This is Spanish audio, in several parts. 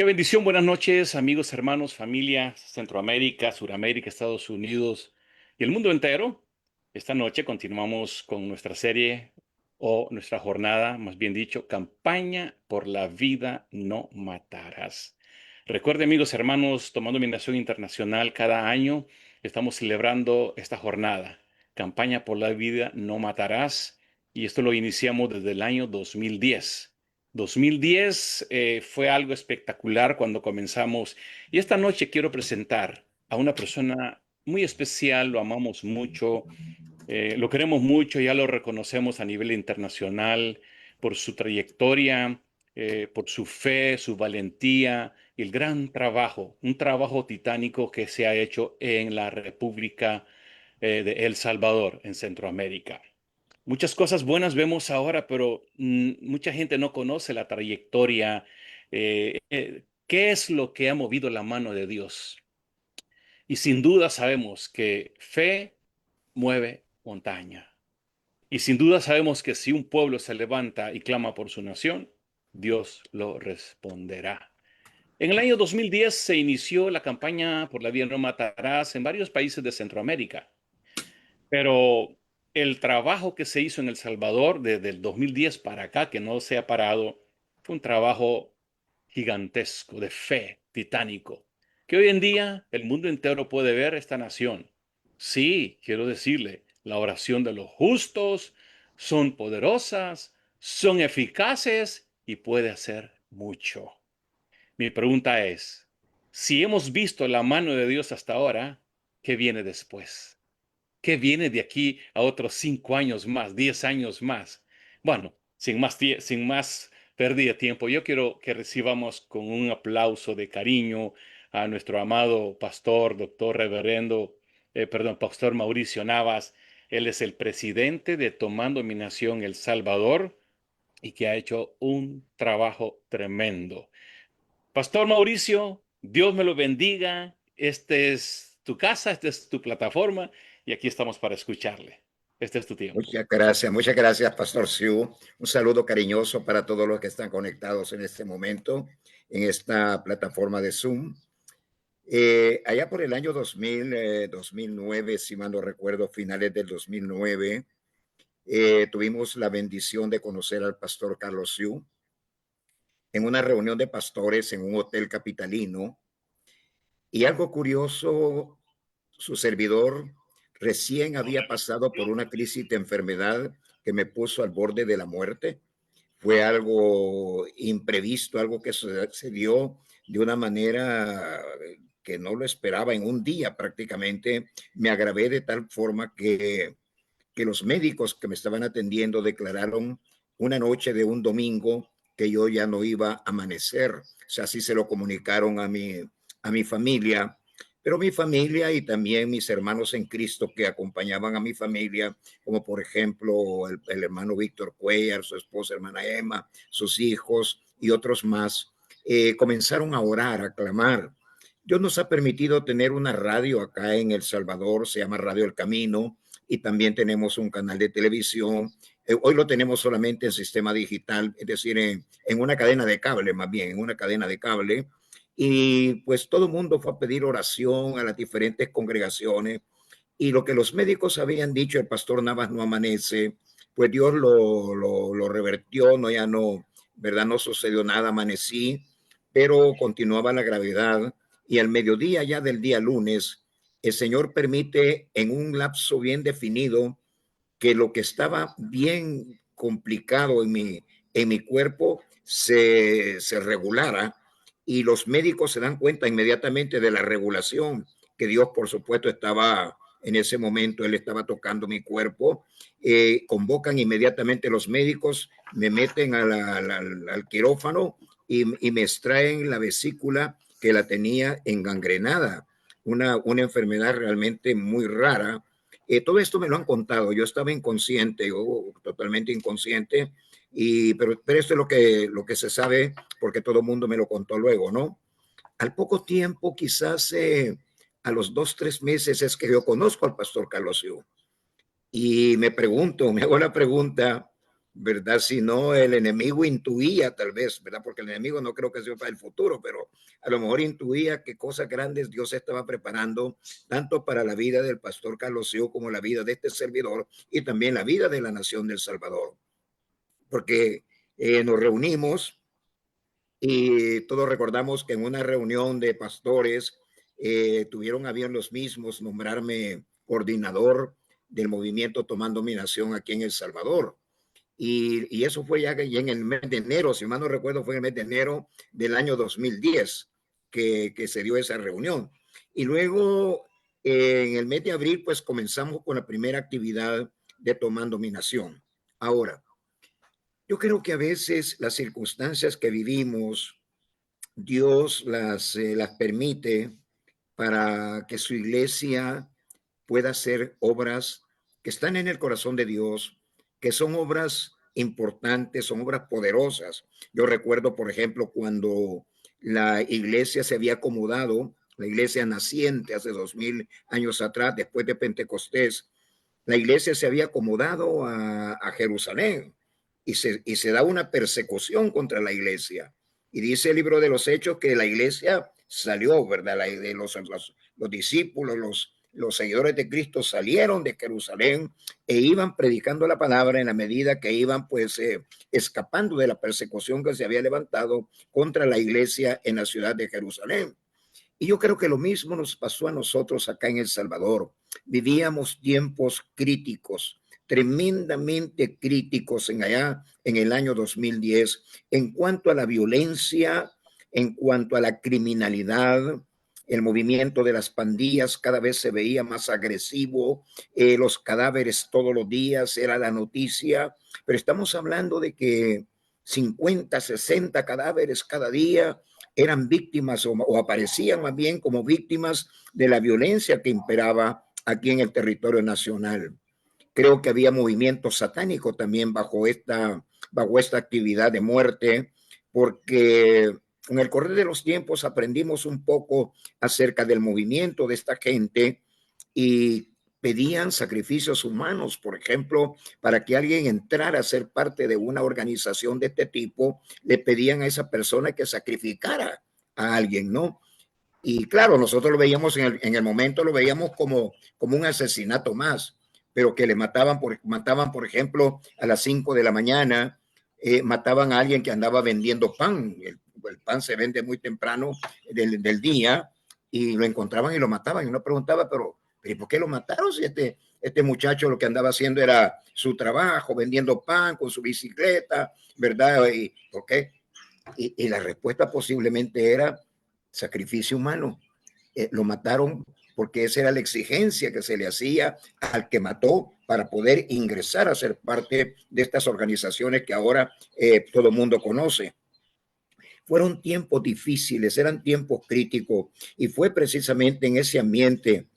Qué bendición, buenas noches, amigos, hermanos, familia, Centroamérica, Suramérica, Estados Unidos y el mundo entero. Esta noche continuamos con nuestra serie o nuestra jornada, más bien dicho, Campaña por la Vida No Matarás. Recuerde, amigos, hermanos, tomando mi nación internacional, cada año estamos celebrando esta jornada, Campaña por la Vida No Matarás, y esto lo iniciamos desde el año 2010. 2010 fue algo espectacular cuando comenzamos y esta noche quiero presentar a una persona muy especial, lo amamos mucho, lo queremos mucho, ya lo reconocemos a nivel internacional por su trayectoria, por su fe, su valentía y el gran trabajo, un trabajo titánico que se ha hecho en la República de El Salvador, en Centroamérica. Muchas cosas buenas vemos ahora, pero mucha gente no conoce la trayectoria. ¿Qué es lo que ha movido la mano de Dios? Y sin duda sabemos que fe mueve montaña. Y sin duda sabemos que si un pueblo se levanta y clama por su nación, Dios lo responderá. En el año 2010 se inició la campaña por la vida no matarás en varios países de Centroamérica. Pero el trabajo que se hizo en El Salvador desde el 2010 para acá, que no se ha parado, fue un trabajo gigantesco, de fe, titánico, que hoy en día el mundo entero puede ver esta nación. Sí, quiero decirle, la oración de los justos son poderosas, son eficaces y puede hacer mucho. Mi pregunta es, si hemos visto la mano de Dios hasta ahora, ¿qué viene después? ¿Qué viene de aquí a otros 5 años más, 10 años más? Bueno, sin más pérdida de tiempo, yo quiero que recibamos con un aplauso de cariño a nuestro amado pastor, doctor reverendo, pastor Mauricio Navas. Él es el presidente de Tomando Mi Nación El Salvador y que ha hecho un trabajo tremendo. Pastor Mauricio, Dios me lo bendiga. Este es tu casa, esta es tu plataforma y aquí estamos para escucharle. Este es tu tiempo. Muchas gracias, Pastor Siu. Un saludo cariñoso para todos los que están conectados en este momento en esta plataforma de Zoom. Allá por el año 2009, si mal no recuerdo, finales del 2009, tuvimos la bendición de conocer al Pastor Carlos Siu en una reunión de pastores en un hotel capitalino. Y algo curioso, su servidor recién había pasado por una crisis de enfermedad que me puso al borde de la muerte. Fue algo imprevisto, algo que se dio de una manera que no lo esperaba. En un día prácticamente me agravé de tal forma que los médicos que me estaban atendiendo declararon una noche de un domingo que yo ya no iba a amanecer. O sea, así se lo comunicaron a mi familia, pero mi familia y también mis hermanos en Cristo que acompañaban a mi familia, como por ejemplo el hermano Víctor Cuellar, su esposa hermana Emma, sus hijos y otros más, comenzaron a orar, a clamar. Dios nos ha permitido tener una radio acá en El Salvador, se llama Radio El Camino, y también tenemos un canal de televisión. Hoy lo tenemos solamente en sistema digital, es decir, en una cadena de cable, más bien, en una cadena de cable. Y pues todo el mundo fue a pedir oración a las diferentes congregaciones. Y lo que los médicos habían dicho, el pastor Navas no amanece, pues Dios lo revertió, no, ya no, ¿verdad? No sucedió nada, amanecí, pero continuaba la gravedad. Y al mediodía ya del día lunes, el Señor permite en un lapso bien definido que lo que estaba bien complicado en mi cuerpo se regulara, y los médicos se dan cuenta inmediatamente de la regulación que Dios, por supuesto, estaba en ese momento, Él estaba tocando mi cuerpo. Convocan inmediatamente los médicos, me meten al quirófano y me extraen la vesícula que la tenía engangrenada, una enfermedad realmente muy rara. Todo esto me lo han contado, yo estaba inconsciente, yo totalmente inconsciente, pero esto es lo que se sabe porque todo el mundo me lo contó luego, ¿no? Al poco tiempo, quizás a los 2, 3 meses, es que yo conozco al pastor Carlos Yu. Y me pregunto, me hago la pregunta, ¿verdad? Si no, el enemigo intuía tal vez, ¿verdad? Porque el enemigo no creo que sea para el futuro, pero a lo mejor intuía que cosas grandes Dios estaba preparando, tanto para la vida del pastor Carlos Siu como la vida de este servidor y también la vida de la nación del Salvador. Porque nos reunimos y todos recordamos que en una reunión de pastores tuvieron a bien los mismos nombrarme coordinador del movimiento Tomando Mi Nación aquí en El Salvador. Y eso fue ya en el mes de enero, si mal no recuerdo, fue en el mes de enero del año 2010 que se dio esa reunión. Y luego, en el mes de abril, pues comenzamos con la primera actividad de Tomando Mi Nación. Ahora, yo creo que a veces las circunstancias que vivimos, Dios las permite para que su iglesia pueda hacer obras que están en el corazón de Dios, que son obras importantes, son obras poderosas. Yo recuerdo, por ejemplo, cuando la iglesia se había acomodado, la iglesia naciente hace 2000 años atrás, después de Pentecostés, la iglesia se había acomodado a Jerusalén y se da una persecución contra la iglesia. Y dice el libro de los Hechos que la iglesia salió, ¿verdad? Los discípulos, los seguidores de Cristo salieron de Jerusalén e iban predicando la palabra en la medida que iban pues escapando de la persecución que se había levantado contra la iglesia en la ciudad de Jerusalén. Y yo creo que lo mismo nos pasó a nosotros acá en El Salvador. Vivíamos tiempos críticos, tremendamente críticos en allá en el año 2010 en cuanto a la violencia, en cuanto a la criminalidad. El movimiento de las pandillas cada vez se veía más agresivo, los cadáveres todos los días era la noticia, pero estamos hablando de que 50, 60 cadáveres cada día eran víctimas o aparecían más bien como víctimas de la violencia que imperaba aquí en el territorio nacional. Creo que había movimiento satánico también bajo esta actividad de muerte, porque en el correr de los tiempos aprendimos un poco acerca del movimiento de esta gente y pedían sacrificios humanos, por ejemplo, para que alguien entrara a ser parte de una organización de este tipo, le pedían a esa persona que sacrificara a alguien, ¿no? Y claro, nosotros lo veíamos en el momento, lo veíamos como un asesinato más, pero que le mataban, por ejemplo, a las 5 de la mañana, mataban a alguien que andaba vendiendo pan. El pan se vende muy temprano del día y lo encontraban y lo mataban. Y uno preguntaba, pero ¿por qué lo mataron si este muchacho lo que andaba haciendo era su trabajo, vendiendo pan con su bicicleta, ¿verdad? ¿Y por qué? Y la respuesta posiblemente era sacrificio humano. Lo mataron porque esa era la exigencia que se le hacía al que mató para poder ingresar a ser parte de estas organizaciones que ahora todo el mundo conoce. Fueron tiempos difíciles, eran tiempos críticos y fue precisamente en ese ambiente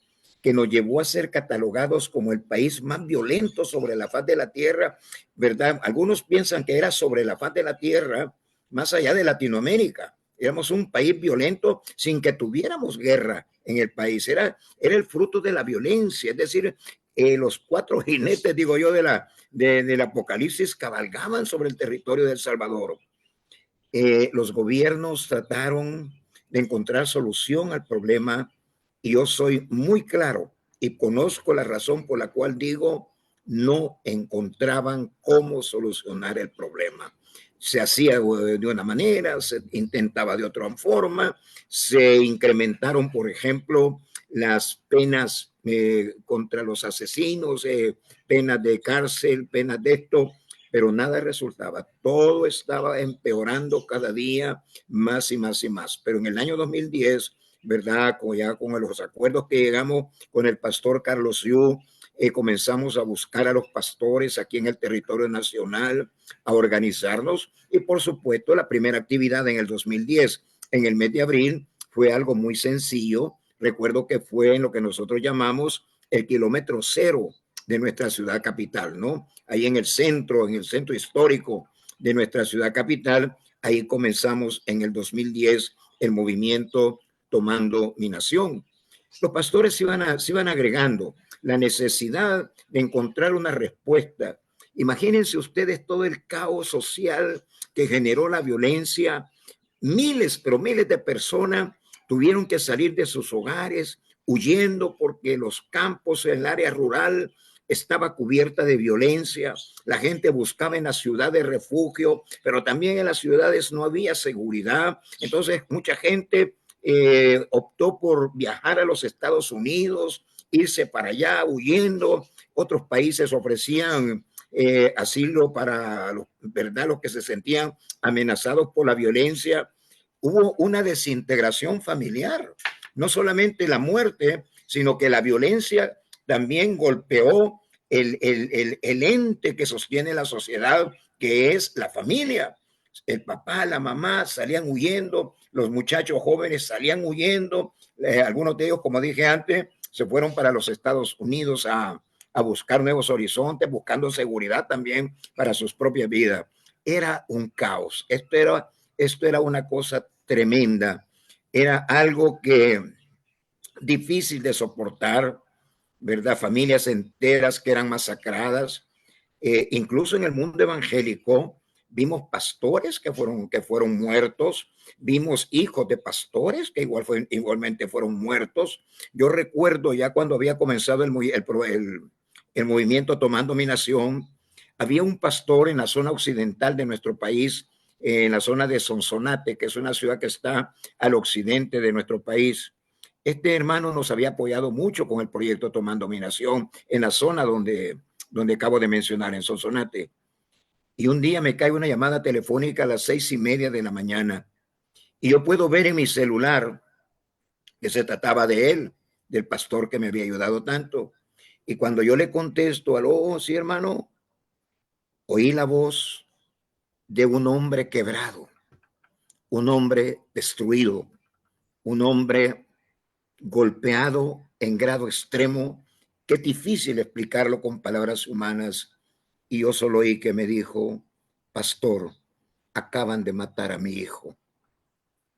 que nos llevó a ser catalogados como el país más violento sobre la faz de la tierra, ¿verdad? Algunos piensan que era sobre la faz de la tierra, más allá de Latinoamérica. Éramos un país violento sin que tuviéramos guerra en el país. Era el fruto de la violencia, es decir, los cuatro jinetes, digo yo, del Apocalipsis cabalgaban sobre el territorio de El Salvador. Los gobiernos trataron de encontrar solución al problema y yo soy muy claro y conozco la razón por la cual digo no encontraban cómo solucionar el problema. Se hacía de una manera, se intentaba de otra forma, se incrementaron, por ejemplo, las penas contra los asesinos, penas de cárcel, penas de esto, pero nada resultaba. Todo estaba empeorando cada día más y más y más. Pero en el año 2010, ¿verdad? Ya con los acuerdos que llegamos con el pastor Carlos Siu, comenzamos a buscar a los pastores aquí en el territorio nacional, a organizarnos y por supuesto la primera actividad en el 2010, en el mes de abril, fue algo muy sencillo. Recuerdo que fue en lo que nosotros llamamos el kilómetro cero de nuestra ciudad capital, ¿no? Ahí en el centro histórico de nuestra ciudad capital, ahí comenzamos en el 2010 el movimiento Tomando Mi Nación. Los pastores se iban agregando la necesidad de encontrar una respuesta Imagínense ustedes todo el caos social que generó la violencia. Miles, pero miles de personas tuvieron que salir de sus hogares huyendo porque los campos, el área rural estaba cubierta de violencia. La gente buscaba en las ciudades refugio, pero también en las ciudades no había seguridad. Entonces mucha gente optó por viajar a los Estados Unidos, irse para allá huyendo. Otros países ofrecían asilo para ¿verdad? Los que se sentían amenazados por la violencia. Hubo una desintegración familiar, no solamente la muerte, sino que la violencia también golpeó el ente que sostiene la sociedad, que es la familia. El papá, la mamá salían huyendo, los muchachos jóvenes salían huyendo, algunos de ellos, como dije antes, se fueron para los Estados Unidos a buscar nuevos horizontes, buscando seguridad también para sus propias vidas. Era un caos. Esto era una cosa tremenda. Era algo que difícil de soportar, ¿verdad? Familias enteras que eran masacradas. Incluso en el mundo evangélico vimos pastores que fueron muertos, vimos hijos de pastores que igualmente fueron muertos. Yo recuerdo ya cuando había comenzado el movimiento Tomando mi Nación, había un pastor en la zona occidental de nuestro país, en la zona de Sonsonate, que es una ciudad que está al occidente de nuestro país. Este hermano nos había apoyado mucho con el proyecto Tomando mi Nación en la zona donde acabo de mencionar, en Sonsonate. Y un día me cae una llamada telefónica a las 6:30 de la mañana y yo puedo ver en mi celular que se trataba de él, del pastor que me había ayudado tanto. Y cuando yo le contesto, aló, sí, hermano, oí la voz de un hombre quebrado, un hombre destruido, un hombre golpeado en grado extremo, que es difícil explicarlo con palabras humanas. Y yo solo oí que me dijo, pastor, acaban de matar a mi hijo.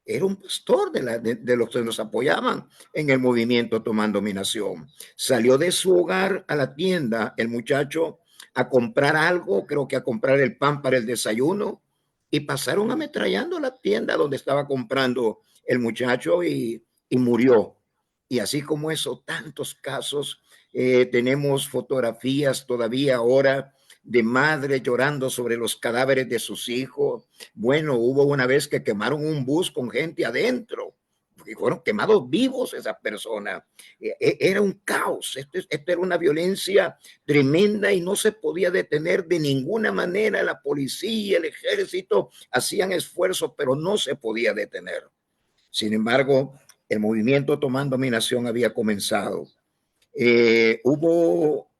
Era un pastor de los que nos apoyaban en el movimiento Tomando mi Nación. Salió de su hogar a la tienda el muchacho a comprar algo, creo que a comprar el pan para el desayuno, y pasaron ametrallando la tienda donde estaba comprando el muchacho y murió. Y así como eso, tantos casos. Tenemos fotografías todavía ahora de madres llorando sobre los cadáveres de sus hijos. Bueno, hubo una vez que quemaron un bus con gente adentro, porque fueron quemados vivos esas personas. Era un caos, esto era una violencia tremenda y no se podía detener de ninguna manera. La policía, el ejército hacían esfuerzos, pero no se podía detener. Sin embargo, el movimiento Tomando mi Nación había comenzado. Hubo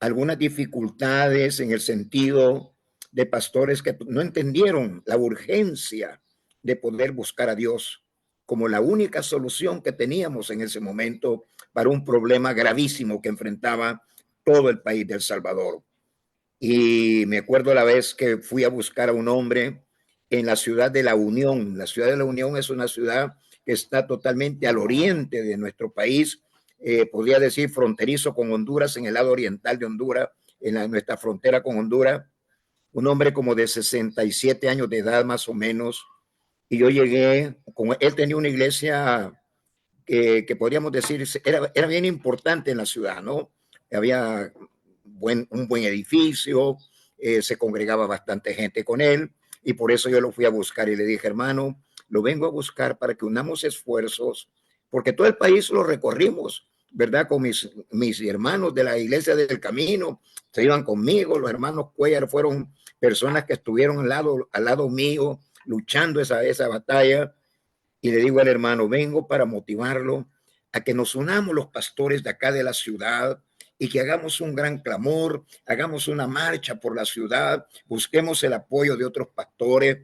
algunas dificultades en el sentido de pastores que no entendieron la urgencia de poder buscar a Dios como la única solución que teníamos en ese momento para un problema gravísimo que enfrentaba todo el país de El Salvador. Y me acuerdo la vez que fui a buscar a un hombre en la ciudad de La Unión. La ciudad de La Unión es una ciudad que está totalmente al oriente de nuestro país, podría decir fronterizo con Honduras, en el lado oriental de Honduras, nuestra frontera con Honduras. Un hombre como de 67 años de edad más o menos. Y yo llegué, como él tenía una iglesia que podríamos decir era bien importante en la ciudad, ¿no? Había un buen edificio, se congregaba bastante gente con él y por eso yo lo fui a buscar y le dije, hermano, lo vengo a buscar para que unamos esfuerzos, porque todo el país lo recorrimos, ¿verdad? Con mis hermanos de la Iglesia del Camino, se iban conmigo, los hermanos Cuellar fueron personas que estuvieron al lado mío, luchando esa batalla. Y le digo al hermano, vengo para motivarlo a que nos unamos los pastores de acá de la ciudad y que hagamos un gran clamor, hagamos una marcha por la ciudad, busquemos el apoyo de otros pastores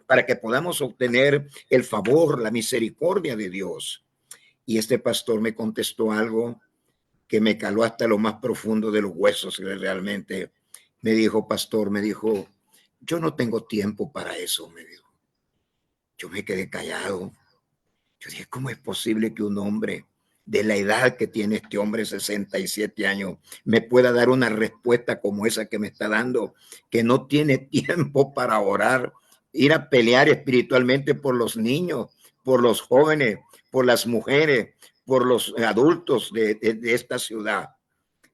para que podamos obtener el favor, la misericordia de Dios. Y este pastor me contestó algo que me caló hasta lo más profundo de los huesos, realmente. Me dijo, pastor, me dijo, yo no tengo tiempo para eso, me dijo. Yo me quedé callado. Yo dije, ¿cómo es posible que un hombre de la edad que tiene este hombre, 67 años, me pueda dar una respuesta como esa que me está dando, que no tiene tiempo para orar, ir a pelear espiritualmente por los niños, por los jóvenes, por las mujeres, por los adultos de esta ciudad.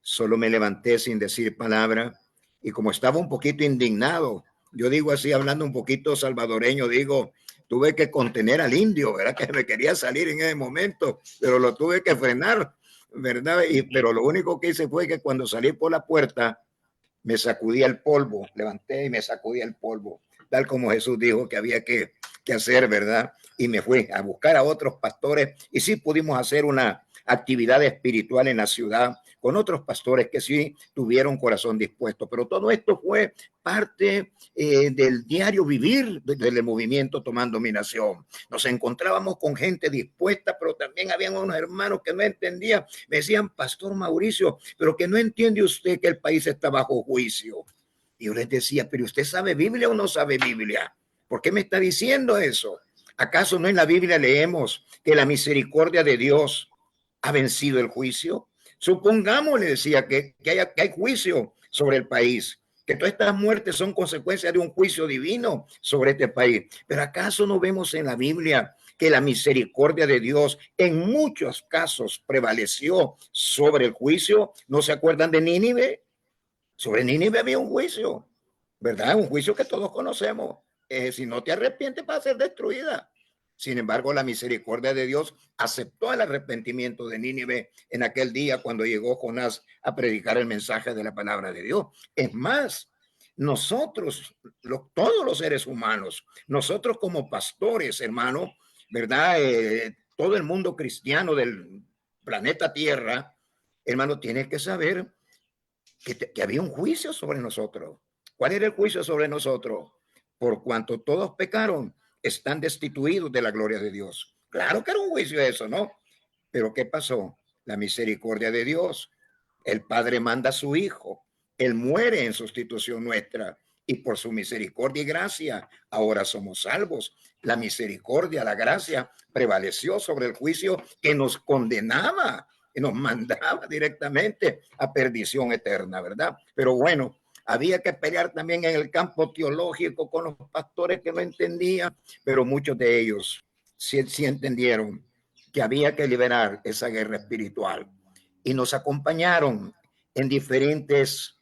Solo me levanté sin decir palabra y como estaba un poquito indignado, yo digo así, hablando un poquito salvadoreño, digo, tuve que contener al indio, ¿verdad? Que me quería salir en ese momento, pero lo tuve que frenar, ¿verdad? Pero lo único que hice fue que cuando salí por la puerta, me sacudía el polvo, levanté y me sacudía el polvo, tal como Jesús dijo que había que hacer, ¿verdad? Y me fui a buscar a otros pastores y sí pudimos hacer una actividad espiritual en la ciudad con otros pastores que sí tuvieron corazón dispuesto. Pero todo esto fue parte del diario vivir del movimiento Tomando Mi Nación. Nos encontrábamos con gente dispuesta, pero también habían unos hermanos que no entendían. Me decían, Pastor Mauricio, pero que no entiende usted que el país está bajo juicio. Y yo les decía, pero ¿usted sabe Biblia o no sabe Biblia? ¿Por qué me está diciendo eso? ¿Acaso no en la Biblia leemos que la misericordia de Dios ha vencido el juicio? Supongamos, le decía, que hay juicio sobre el país, que todas estas muertes son consecuencia de un juicio divino sobre este país. Pero ¿acaso no vemos en la Biblia que la misericordia de Dios en muchos casos prevaleció sobre el juicio? ¿No se acuerdan de Nínive? Sobre Nínive había un juicio, ¿verdad? Un juicio que todos conocemos. Si no te arrepientes, va a ser destruida. Sin embargo, la misericordia de Dios aceptó el arrepentimiento de Nínive en aquel día cuando llegó Jonás a predicar el mensaje de la palabra de Dios. Es más, nosotros, todos los seres humanos, nosotros como pastores, hermano, ¿verdad? Todo el mundo cristiano del planeta Tierra, hermano, tiene que saber que había un juicio sobre nosotros. ¿Cuál era el juicio sobre nosotros? Por cuanto todos pecaron, están destituidos de la gloria de Dios. Claro que era un juicio eso, ¿no? Pero ¿qué pasó? La misericordia de Dios. El Padre manda a su Hijo. Él muere en sustitución nuestra. Y por su misericordia y gracia, ahora somos salvos. La misericordia, la gracia prevaleció sobre el juicio que nos condenaba y nos mandaba directamente a perdición eterna, ¿verdad? Pero bueno, había que pelear también en el campo teológico con los pastores que no entendían, pero muchos de ellos sí entendieron que había que liberar esa guerra espiritual y nos acompañaron en diferentes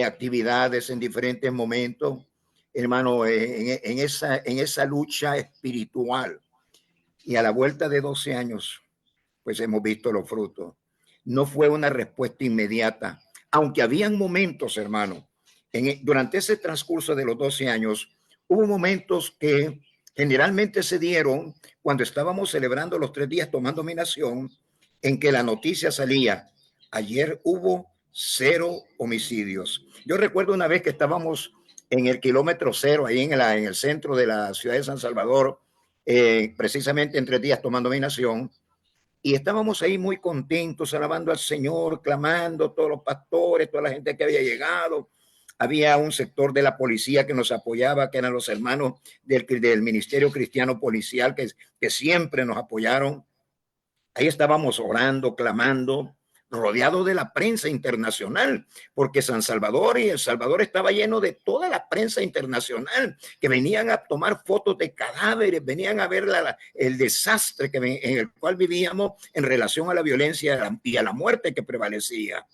actividades, en diferentes momentos, hermano, en esa lucha espiritual. Y a la vuelta de 12 años, pues hemos visto los frutos. No fue una respuesta inmediata, aunque habían momentos, hermano, durante ese transcurso de los 12 años, hubo momentos que generalmente se dieron cuando estábamos celebrando los 3 días tomando mi nación, en que la noticia salía, ayer hubo 0 homicidios. Yo recuerdo una vez que estábamos en el kilómetro 0, ahí en el centro de la ciudad de San Salvador, precisamente en 3 días tomando mi nación, y estábamos ahí muy contentos, alabando al Señor, clamando, todos los pastores, toda la gente que había llegado. Había un sector de la policía que nos apoyaba, que eran los hermanos del Ministerio Cristiano Policial, que siempre nos apoyaron. Ahí estábamos orando, clamando, rodeado de la prensa internacional, porque San Salvador y El Salvador estaba lleno de toda la prensa internacional, que venían a tomar fotos de cadáveres, venían a ver el desastre en el cual vivíamos en relación a la violencia y a la muerte que prevalecía,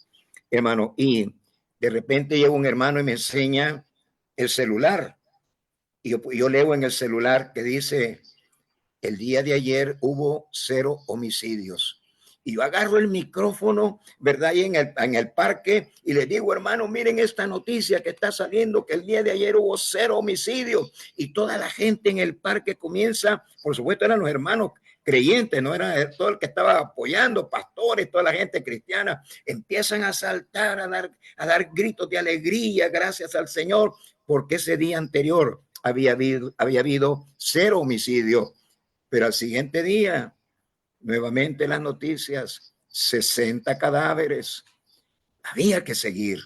hermano. Y de repente llega un hermano y me enseña el celular, y yo leo en el celular que dice, el día de ayer hubo 0 homicidios. Y yo agarro el micrófono, ¿verdad? Ahí en el parque y les digo, hermano, miren esta noticia que está saliendo, que el día de ayer hubo 0 homicidios. Y toda la gente en el parque comienza, por supuesto eran los hermanos creyentes, no era todo el que estaba apoyando, pastores, toda la gente cristiana, empiezan a saltar, a dar gritos de alegría, gracias al Señor, porque ese día anterior había habido 0 homicidios. Pero al siguiente día, nuevamente las noticias, 60 cadáveres. Había que seguir,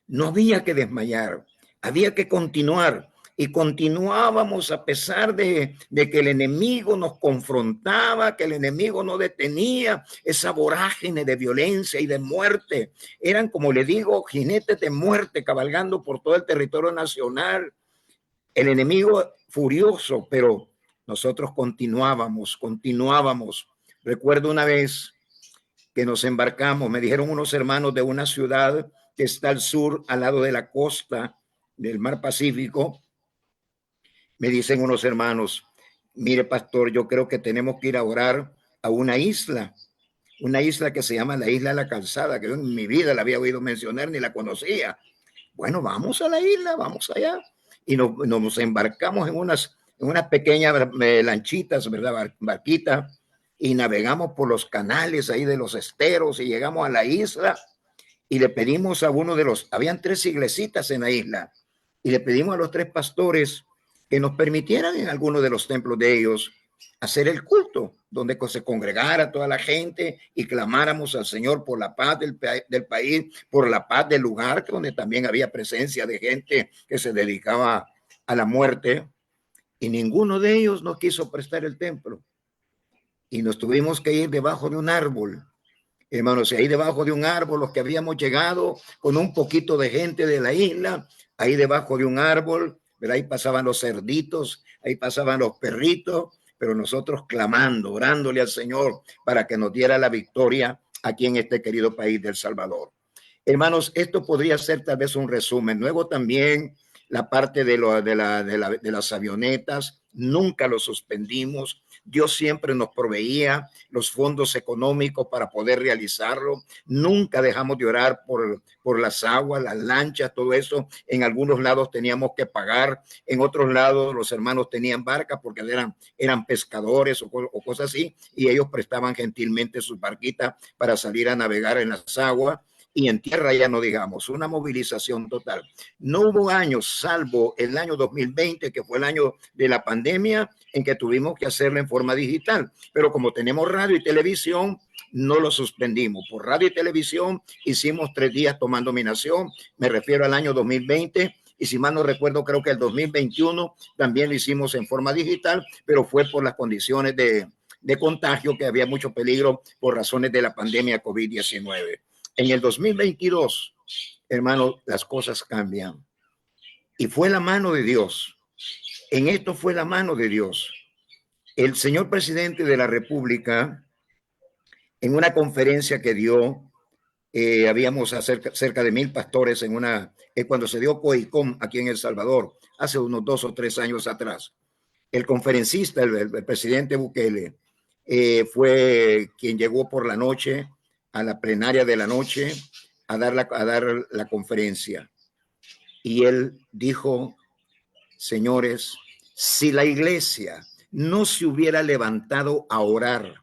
no había que desmayar, había que continuar. y continuábamos a pesar de que el enemigo nos confrontaba, que el enemigo no detenía esa vorágine de violencia y de muerte. Eran, como le digo, jinetes de muerte cabalgando por todo el territorio nacional. El enemigo furioso, pero nosotros continuábamos. Recuerdo una vez que nos embarcamos, me dijeron unos hermanos de una ciudad que está al sur, al lado de la costa del mar Pacífico, me dicen unos hermanos, mire pastor, yo creo que tenemos que ir a orar a una isla que se llama la Isla de la Calzada, que yo en mi vida la había oído mencionar ni la conocía. Bueno, vamos a la isla, vamos allá. Y nos embarcamos en unas pequeñas lanchitas, ¿verdad? Barquitas, y navegamos por los canales ahí de los esteros y llegamos a la isla y le pedimos a uno de los, habían 3 iglesitas en la isla, y le pedimos a los 3 pastores que nos permitieran en alguno de los templos de ellos hacer el culto, donde se congregara toda la gente y clamáramos al Señor por la paz del país, por la paz del lugar, donde también había presencia de gente que se dedicaba a la muerte, y ninguno de ellos nos quiso prestar el templo. Y nos tuvimos que ir debajo de un árbol. Hermanos, y ahí debajo de un árbol, los que habíamos llegado con un poquito de gente de la isla, ahí debajo de un árbol, pero ahí pasaban los cerditos, ahí pasaban los perritos, pero nosotros clamando, orándole al Señor para que nos diera la victoria aquí en este querido país del Salvador. Hermanos, esto podría ser tal vez un resumen. Luego también la parte de las avionetas, nunca lo suspendimos. Dios siempre nos proveía los fondos económicos para poder realizarlo. Nunca dejamos de orar por las aguas, las lanchas, todo eso. En algunos lados teníamos que pagar, en otros lados los hermanos tenían barcas porque eran pescadores o cosas así, y ellos prestaban gentilmente sus barquitas para salir a navegar en las aguas. Y en tierra ya no digamos, una movilización total. No hubo años, salvo el año 2020, que fue el año de la pandemia, en que tuvimos que hacerlo en forma digital. Pero como tenemos radio y televisión, no lo suspendimos. Por radio y televisión hicimos 3 días tomando mi nación. Me refiero al año 2020. Y si mal no recuerdo, creo que el 2021 también lo hicimos en forma digital, pero fue por las condiciones de contagio, que había mucho peligro por razones de la pandemia COVID-19. En el 2022, hermano, las cosas cambian. Y fue la mano de Dios. En esto fue la mano de Dios. El señor presidente de la República, en una conferencia que dio, habíamos cerca de 1000 pastores en cuando se dio COICOM aquí en El Salvador, hace unos 2 o 3 años atrás. El conferencista, el presidente Bukele, fue quien llegó por la noche a la plenaria de la noche a dar la conferencia. Y él dijo, señores, si la iglesia no se hubiera levantado a orar,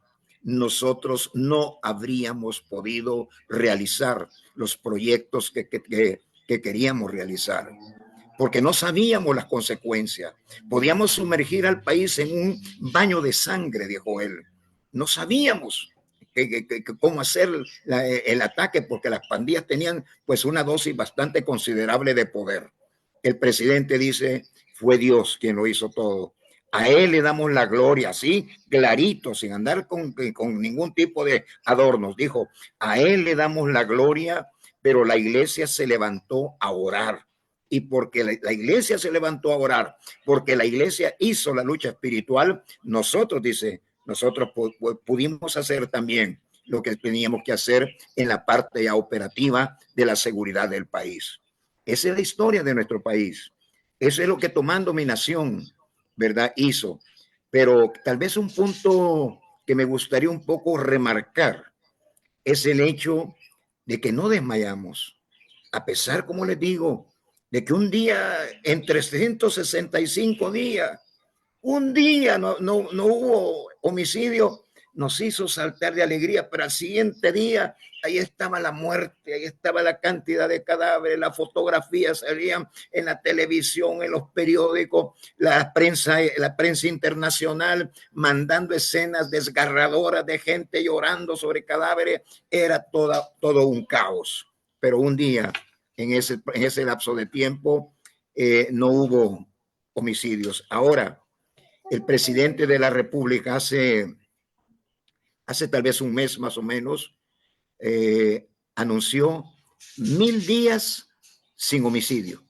nosotros no habríamos podido realizar los proyectos que queríamos realizar, porque no sabíamos las consecuencias. Podíamos sumergir al país en un baño de sangre, dijo él. No sabíamos cómo hacer el ataque, porque las pandillas tenían pues una dosis bastante considerable de poder. El presidente dice, fue Dios quien lo hizo todo. A él le damos la gloria, así, clarito, sin andar con ningún tipo de adornos. Dijo, a él le damos la gloria, pero la iglesia se levantó a orar. Y porque la iglesia se levantó a orar, porque la iglesia hizo la lucha espiritual, nosotros, dice, nosotros pudimos hacer también lo que teníamos que hacer en la parte ya operativa de la seguridad del país. Esa es la historia de nuestro país. Eso es lo que Tomando mi Nación, ¿verdad?, hizo. Pero tal vez un punto que me gustaría un poco remarcar es el hecho de que no desmayamos. A pesar, como les digo, de que un día en 365 días, un día no hubo homicidio, nos hizo saltar de alegría, pero al siguiente día ahí estaba la muerte, ahí estaba la cantidad de cadáveres, las fotografías salían en la televisión, en los periódicos, la prensa internacional mandando escenas desgarradoras de gente llorando sobre cadáveres, era todo un caos. Pero un día, en ese lapso de tiempo, no hubo homicidios. Ahora, el presidente de la República hace tal vez un mes más o menos, anunció 1.000 días sin homicidio.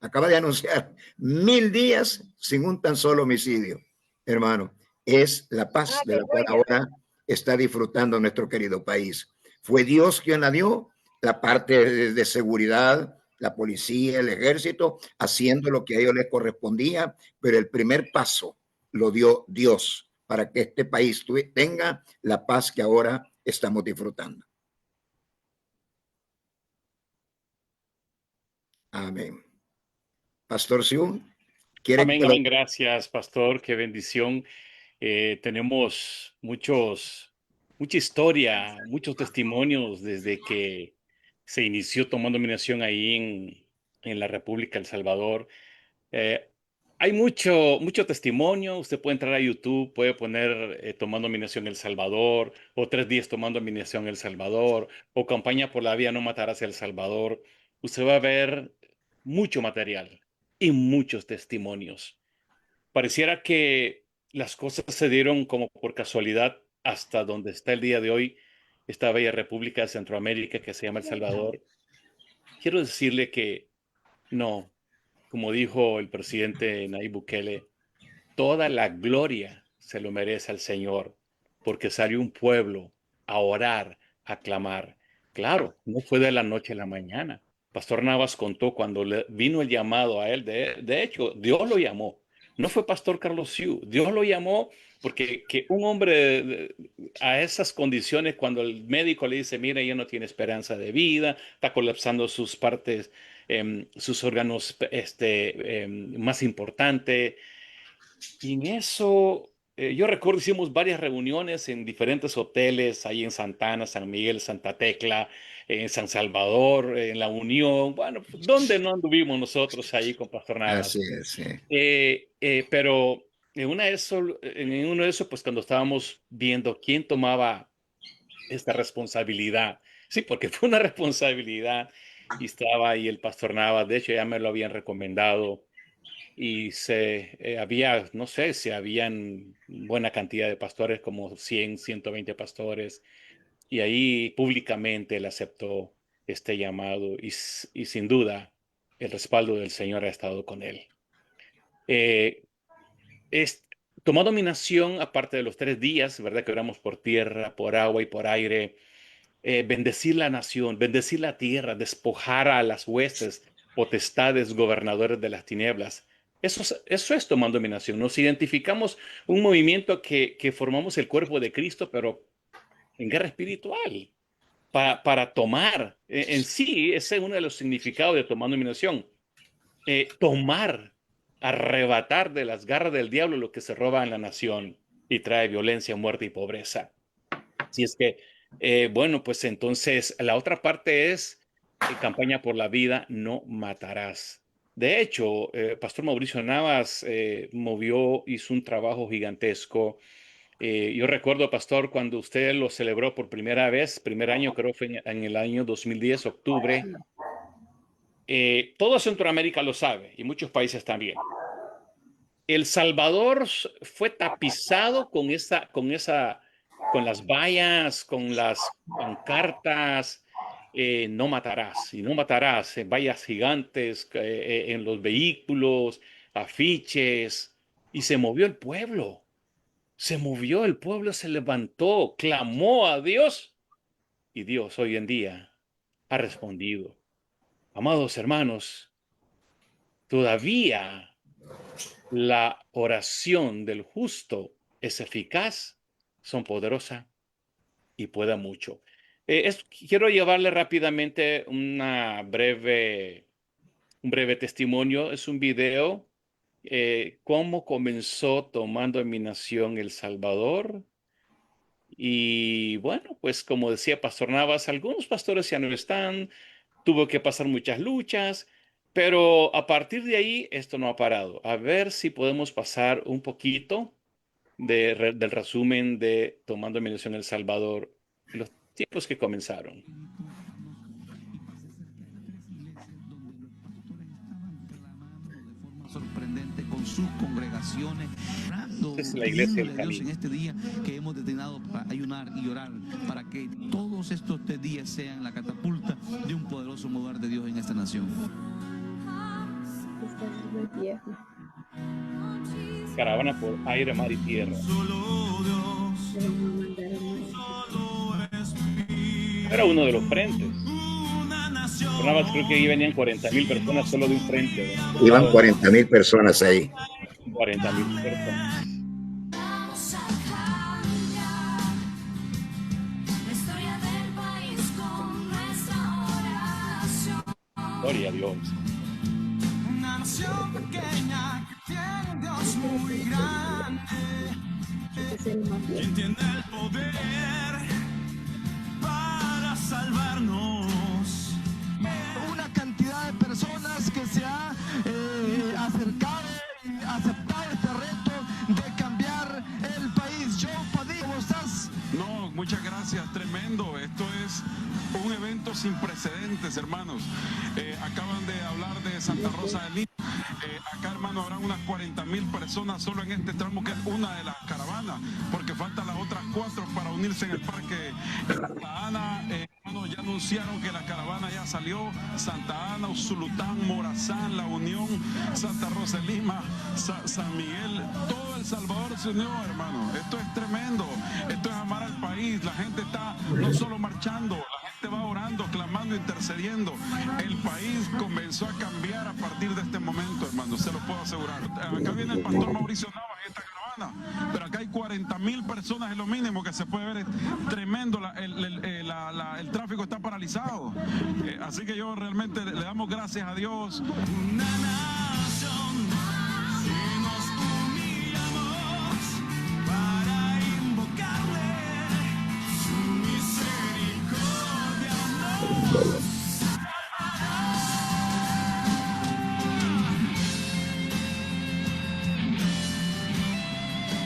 Acaba de anunciar 1.000 días sin un tan solo homicidio. Hermano, es la paz de la cual ahora está disfrutando nuestro querido país. Fue Dios quien la dio, la parte de seguridad, la policía, el ejército, haciendo lo que a ellos les correspondía, pero el primer paso lo dio Dios para que este país tenga la paz que ahora estamos disfrutando. Amén. Pastor Siu, ¿quiere Amén, que lo... amén. Gracias, pastor. Qué bendición. Tenemos mucha historia, muchos testimonios desde que se inició tomando dominación ahí en la República de El Salvador. Eh, Hay mucho testimonio. Usted puede entrar a YouTube, puede poner tomando dominación El Salvador, o 3 días tomando dominación El Salvador, o campaña por la vida no matarás El Salvador. Usted va a ver mucho material y muchos testimonios. Pareciera que las cosas se dieron como por casualidad hasta donde está el día de hoy, esta bella república de Centroamérica que se llama El Salvador. Quiero decirle que no, como dijo el presidente Nayib Bukele, toda la gloria se lo merece al Señor, porque salió un pueblo a orar, a clamar. Claro, no fue de la noche a la mañana. Pastor Navas contó cuando le vino el llamado a él. De hecho, Dios lo llamó. No fue Pastor Carlos Siu. Dios lo llamó porque que un hombre a esas condiciones, cuando el médico le dice, mira, ya no tiene esperanza de vida, está colapsando sus partes, sus órganos más importantes, y en eso, yo recuerdo, hicimos varias reuniones en diferentes hoteles, ahí en Santana, San Miguel, Santa Tecla, en San Salvador, en La Unión. Bueno, pues, ¿dónde no anduvimos nosotros ahí con Pastor Así Navas? es, sí. Pero en uno de esos, pues cuando estábamos viendo quién tomaba esta responsabilidad, sí, porque fue una responsabilidad, y estaba ahí el Pastor Navas, de hecho ya me lo habían recomendado y había, no sé si habían buena cantidad de pastores, como 100, 120 pastores, y ahí públicamente él aceptó este llamado y sin duda el respaldo del Señor ha estado con él. Eh, es, Tomó dominación, aparte de los 3 días, ¿verdad? Que oramos por tierra, por agua y por aire, bendecir la nación, bendecir la tierra, despojar a las huestes, potestades, gobernadores de las tinieblas. Eso es tomando dominación. Nos identificamos un movimiento que formamos el cuerpo de Cristo, pero en guerra espiritual, para tomar. En sí, ese es uno de los significados de tomando dominación. Tomar, arrebatar de las garras del diablo lo que se roba en la nación y trae violencia, muerte y pobreza. Si es que, bueno, pues entonces la otra parte es campaña por la vida, no matarás. De hecho, Pastor Mauricio Navas hizo un trabajo gigantesco. Yo recuerdo, Pastor, cuando usted lo celebró por primera vez, primer año, creo fue en el año 2010, octubre. Todo Centroamérica lo sabe y muchos países también. El Salvador fue tapizado con las vallas, con las pancartas, no matarás, y no matarás, vallas gigantes en los vehículos, afiches, y se movió el pueblo, el pueblo se levantó, clamó a Dios, y Dios hoy en día ha respondido. Amados hermanos, todavía la oración del justo es eficaz, son poderosa y pueda mucho. Quiero llevarle rápidamente un breve testimonio. Es un video, cómo comenzó tomando dominación El Salvador. Y bueno, pues como decía Pastor Navas, algunos pastores ya no están, tuvo que pasar muchas luchas, pero a partir de ahí esto no ha parado. A ver si podemos pasar un poquito del resumen de Tomando Medición El Salvador, los tiempos que comenzaron. Sorprendente sus congregaciones, orando, Es la iglesia del pidiéndole a Dios en camino. este día que hemos destinado para ayunar y orar, para que todos estos 3 días sean la catapulta de un poderoso mover de Dios en esta nación. Caravana por aire, mar y tierra. Era uno de los frentes. Nada más creo que ahí venían 40,000 personas solo de un frente. Iban 40,000 personas ahí. 40,000 personas. Gloria a Dios. Una nación pequeña que tiene un Dios muy grande, quien tiene el poder para salvarnos. Una cantidad de personas que se ha acercado y aceptado este reto de cambiar el país. Joe Padilla, ¿cómo estás? No, muchas gracias, tremendo. Esto es un evento sin precedentes, hermanos. Acaban de hablar de Santa Rosa de Lima. Acá, hermano, habrán unas 40,000 personas solo en este tramo, que es una de las caravanas, porque faltan las otras 4 para unirse en el parque Santa Ana. Hermano, ya anunciaron que la caravana ya salió. Santa Ana, Usulután, Morazán, La Unión, Santa Rosa de Lima, San Miguel, todo El Salvador se unió, hermano. Esto es tremendo. Esto es amar al país. La gente está no solo marchando, la gente va orando, clamando, intercediendo. El país comenzó a cambiar a partir de este momento, hermano, se lo puedo asegurar. Acá viene el pastor Mauricio Navas en esta caravana, pero acá hay 40,000 personas, es lo mínimo que se puede ver. Es tremendo, el tráfico está paralizado. Así que yo realmente le damos gracias a Dios. Una nación, si nos humillamos para invocarle su misericordia, nos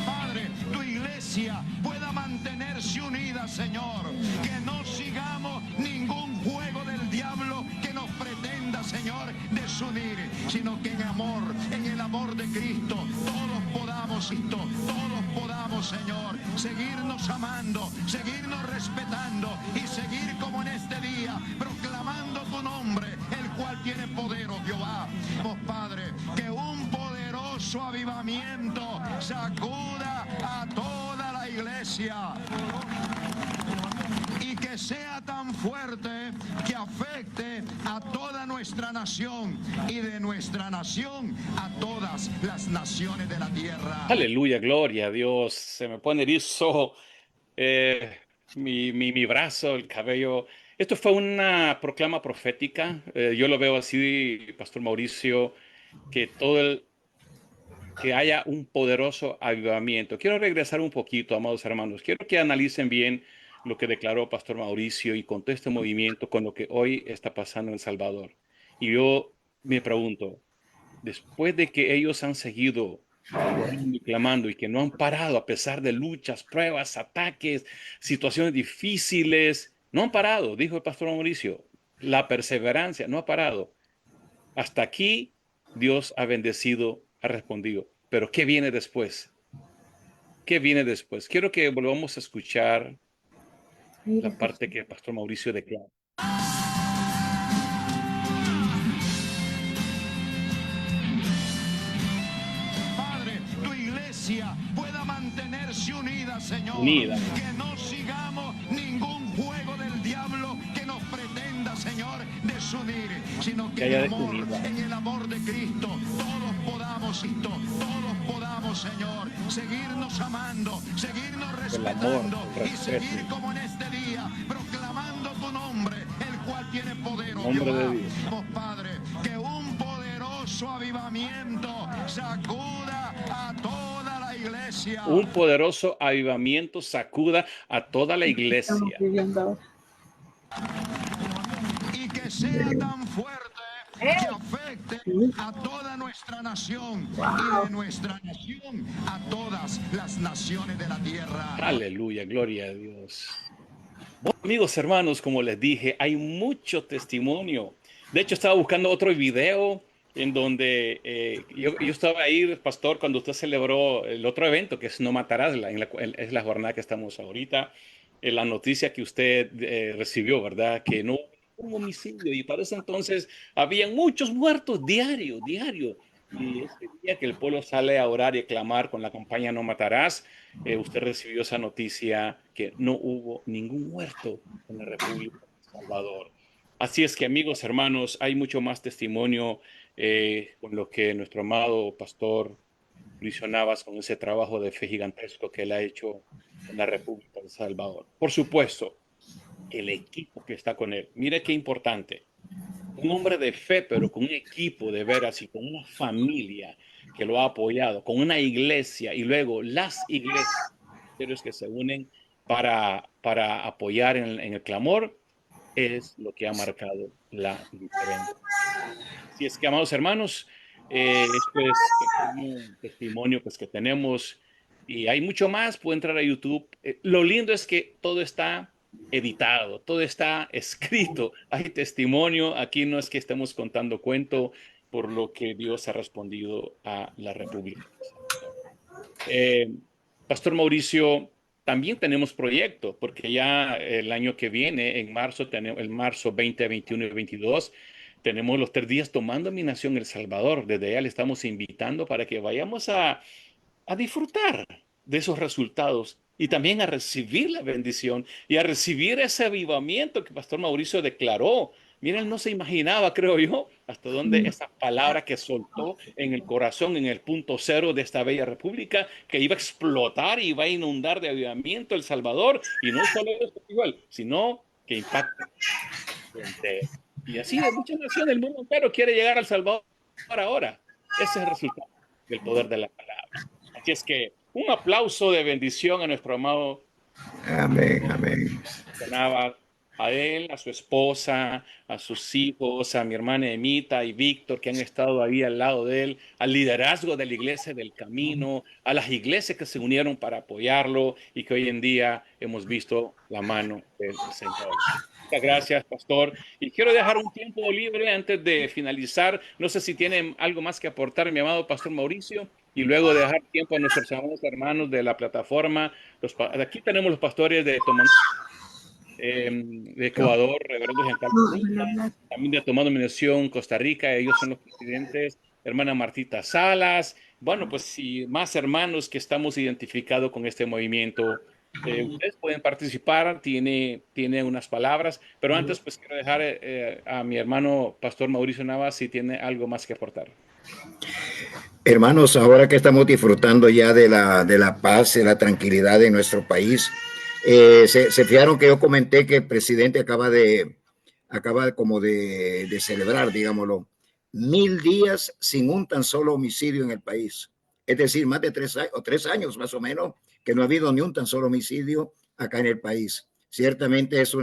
Padre, tu iglesia pueda mantenerse unida, Señor, que no sigamos ningún juego del diablo que nos pretenda, Señor, desunir, sino que en el amor de Cristo, todos podamos, Señor, seguirnos amando, seguirnos respetando y seguir como en este día, proclamando tu nombre, el cual tiene poder, oh Jehová. Oh Padre, que un poderoso avivamiento sacuda a toda la iglesia y que sea tan fuerte que afecte a toda nuestra nación y de nuestra nación a todas las naciones de la tierra. Aleluya, gloria a Dios. Se me pone erizo mi brazo, el cabello. Esto fue una proclama profética. Yo lo veo así, Pastor Mauricio, que haya un poderoso avivamiento. Quiero regresar un poquito, amados hermanos. Quiero que analicen bien lo que declaró Pastor Mauricio y con todo este movimiento, con lo que hoy está pasando en El Salvador. Y yo me pregunto, después de que ellos han seguido orando y clamando y que no han parado a pesar de luchas, pruebas, ataques, situaciones difíciles, no han parado, dijo el pastor Mauricio, la perseverancia no ha parado. Hasta aquí Dios ha bendecido, ha respondido. Pero ¿qué viene después? ¿Qué viene después? Quiero que volvamos a escuchar la parte que el pastor Mauricio declara. Padre, tu iglesia pueda mantenerse unida, Señor. Unida. Que no sigamos ningún juego del diablo que nos pretenda, Señor, desunir, sino que haya en el amor de Cristo todos podamos, Señor, seguirnos amando, seguirnos respetando y seguir como en este día, proclamando tu nombre, el cual tiene poder, oh Jehová. Oh Padre, que un poderoso avivamiento sacuda a toda la iglesia. Un poderoso avivamiento sacuda a toda la iglesia. Y que sea tan fuerte que afecte a toda nuestra nación y de nuestra nación a todas las naciones de la tierra. Aleluya, gloria a Dios. Bueno, amigos, hermanos, como les dije, hay mucho testimonio. De hecho, estaba buscando otro video en donde yo estaba ahí, pastor, cuando usted celebró el otro evento, que es No Matarás, es la jornada que estamos ahorita, la noticia que usted recibió, ¿verdad? Que no hubo un homicidio y para ese entonces había muchos muertos diario, diario. Y ese día que el pueblo sale a orar y a clamar con la campaña No Matarás, usted recibió esa noticia que no hubo ningún muerto en la República de El Salvador. Así es que, amigos, hermanos, hay mucho más testimonio con lo que nuestro amado pastor Luis Navas, con ese trabajo de fe gigantesco que él ha hecho en la República de El Salvador. Por supuesto, el equipo que está con él. Mire qué importante. Un hombre de fe, pero con un equipo de veras y con una familia que lo ha apoyado, con una iglesia y luego las iglesias que se unen para apoyar en el clamor, es lo que ha marcado la diferencia. Si es que, amados hermanos, esto es un testimonio pues, que tenemos y hay mucho más. Puede entrar a YouTube. Lo lindo es que todo está editado, todo está escrito. Hay testimonio. Aquí no es que estemos contando cuento por lo que Dios ha respondido a la República. Eh, Pastor Mauricio, también tenemos proyecto, porque ya el año que viene, en marzo, tenemos el marzo 20, 21 y 22, tenemos los 3 días tomando mi nación El Salvador. Desde allá le estamos invitando para que vayamos a disfrutar de esos resultados y también a recibir la bendición y a recibir ese avivamiento que Pastor Mauricio declaró. Mira, él no se imaginaba, creo yo, hasta dónde esa palabra que soltó en el corazón, en el punto cero de esta bella república, que iba a explotar y iba a inundar de avivamiento El Salvador. Y no solo eso, igual, sino que impacta entero. Y así de muchas naciones del mundo entero quiere llegar al Salvador ahora. Ese es el resultado del poder de la palabra. Así es que un aplauso de bendición a nuestro amado Amén, amén. Navas, a él, a su esposa, a sus hijos, a mi hermana Emita y Víctor, que han estado ahí al lado de él, al liderazgo de la Iglesia del Camino, a las iglesias que se unieron para apoyarlo y que hoy en día hemos visto la mano del Señor. Muchas gracias, pastor. Y quiero dejar un tiempo libre antes de finalizar. No sé si tienen algo más que aportar, mi amado pastor Mauricio, y luego dejar tiempo a nuestros amados hermanos de la plataforma. Aquí tenemos los pastores de de Ecuador, reverendo Giancarlo Runda, también de Tomando Misión Costa Rica, ellos son los presidentes, hermana Martita Salas, bueno, pues y más hermanos que estamos identificados con este movimiento. Ustedes pueden participar, tiene unas palabras, pero antes pues quiero dejar a mi hermano Pastor Mauricio Navas si tiene algo más que aportar. Hermanos, ahora que estamos disfrutando ya de la paz y la tranquilidad de nuestro país, se fijaron que yo comenté que el presidente acaba como de celebrar, digámoslo, 1000 días sin un tan solo homicidio en el país. Es decir, más de 3 años más o menos que no ha habido ni un tan solo homicidio acá en el país. Ciertamente es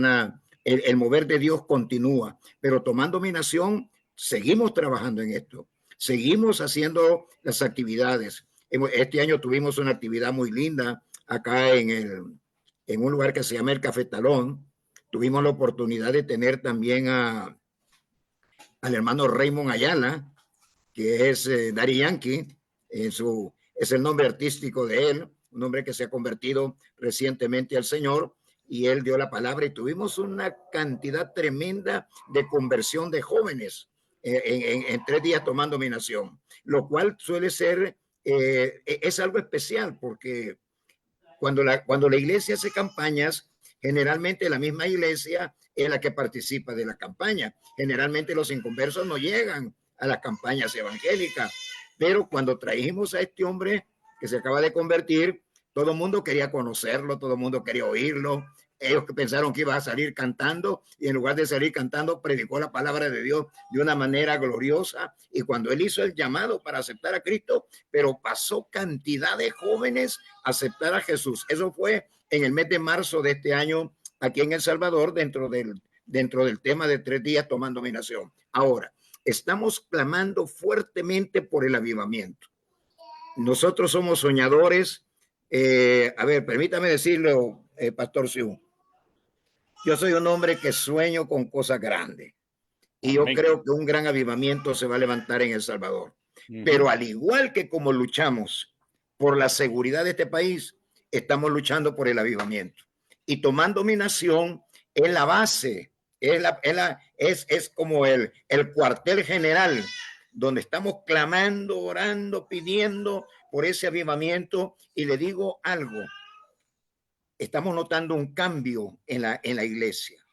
el mover de Dios continúa, pero tomando mi nación, seguimos trabajando en esto. Seguimos haciendo las actividades. Este año tuvimos una actividad muy linda acá en un lugar que se llama el Cafetalón. Tuvimos la oportunidad de tener también al hermano Raymond Ayala, que es Daddy Yankee, es el nombre artístico de él, un hombre que se ha convertido recientemente al Señor, y él dio la palabra y tuvimos una cantidad tremenda de conversión de jóvenes en 3 días tomando mi nación, lo cual suele ser, es algo especial porque cuando la iglesia hace campañas, generalmente la misma iglesia es la que participa de la campaña. Generalmente los inconversos no llegan a las campañas evangélicas, pero cuando trajimos a este hombre que se acaba de convertir, todo el mundo quería conocerlo, todo el mundo quería oírlo. Ellos que pensaron que iba a salir cantando y en lugar de salir cantando predicó la palabra de Dios de una manera gloriosa, y cuando él hizo el llamado para aceptar a Cristo, pero pasó cantidad de jóvenes a aceptar a Jesús. Eso fue en el mes de marzo de este año aquí en El Salvador, dentro del tema de 3 días tomando mi nación. Ahora, estamos clamando fuertemente por el avivamiento. Nosotros somos soñadores. A ver, permítame decirlo, Pastor Siu. Yo soy un hombre que sueño con cosas grandes Y yo Amén. creo que un gran avivamiento se va a levantar en El Salvador. Ujú. Pero al igual que como luchamos por la seguridad de este país, estamos luchando por el avivamiento. Y tomando mi nación es la base, es como el cuartel general, donde estamos clamando, orando, pidiendo por ese avivamiento. Y le digo algo, estamos notando un cambio en la iglesia.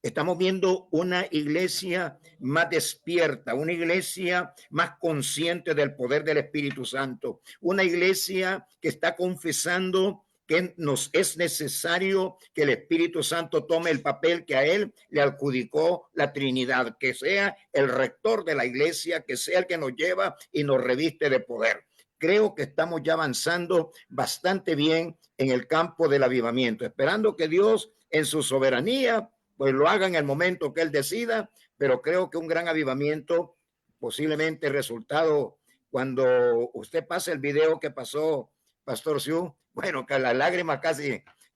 Estamos viendo una iglesia más despierta, una iglesia más consciente del poder del Espíritu Santo, una iglesia que está confesando que nos es necesario que el Espíritu Santo tome el papel que a él le adjudicó la Trinidad, que sea el rector de la iglesia, que sea el que nos lleva y nos reviste de poder. Creo que estamos ya avanzando bastante bien en el campo del avivamiento, esperando que Dios en su soberanía pues lo haga en el momento que él decida, pero creo que un gran avivamiento, posiblemente resultado cuando usted pase el video que pasó Pastor Siu, bueno, que las lágrimas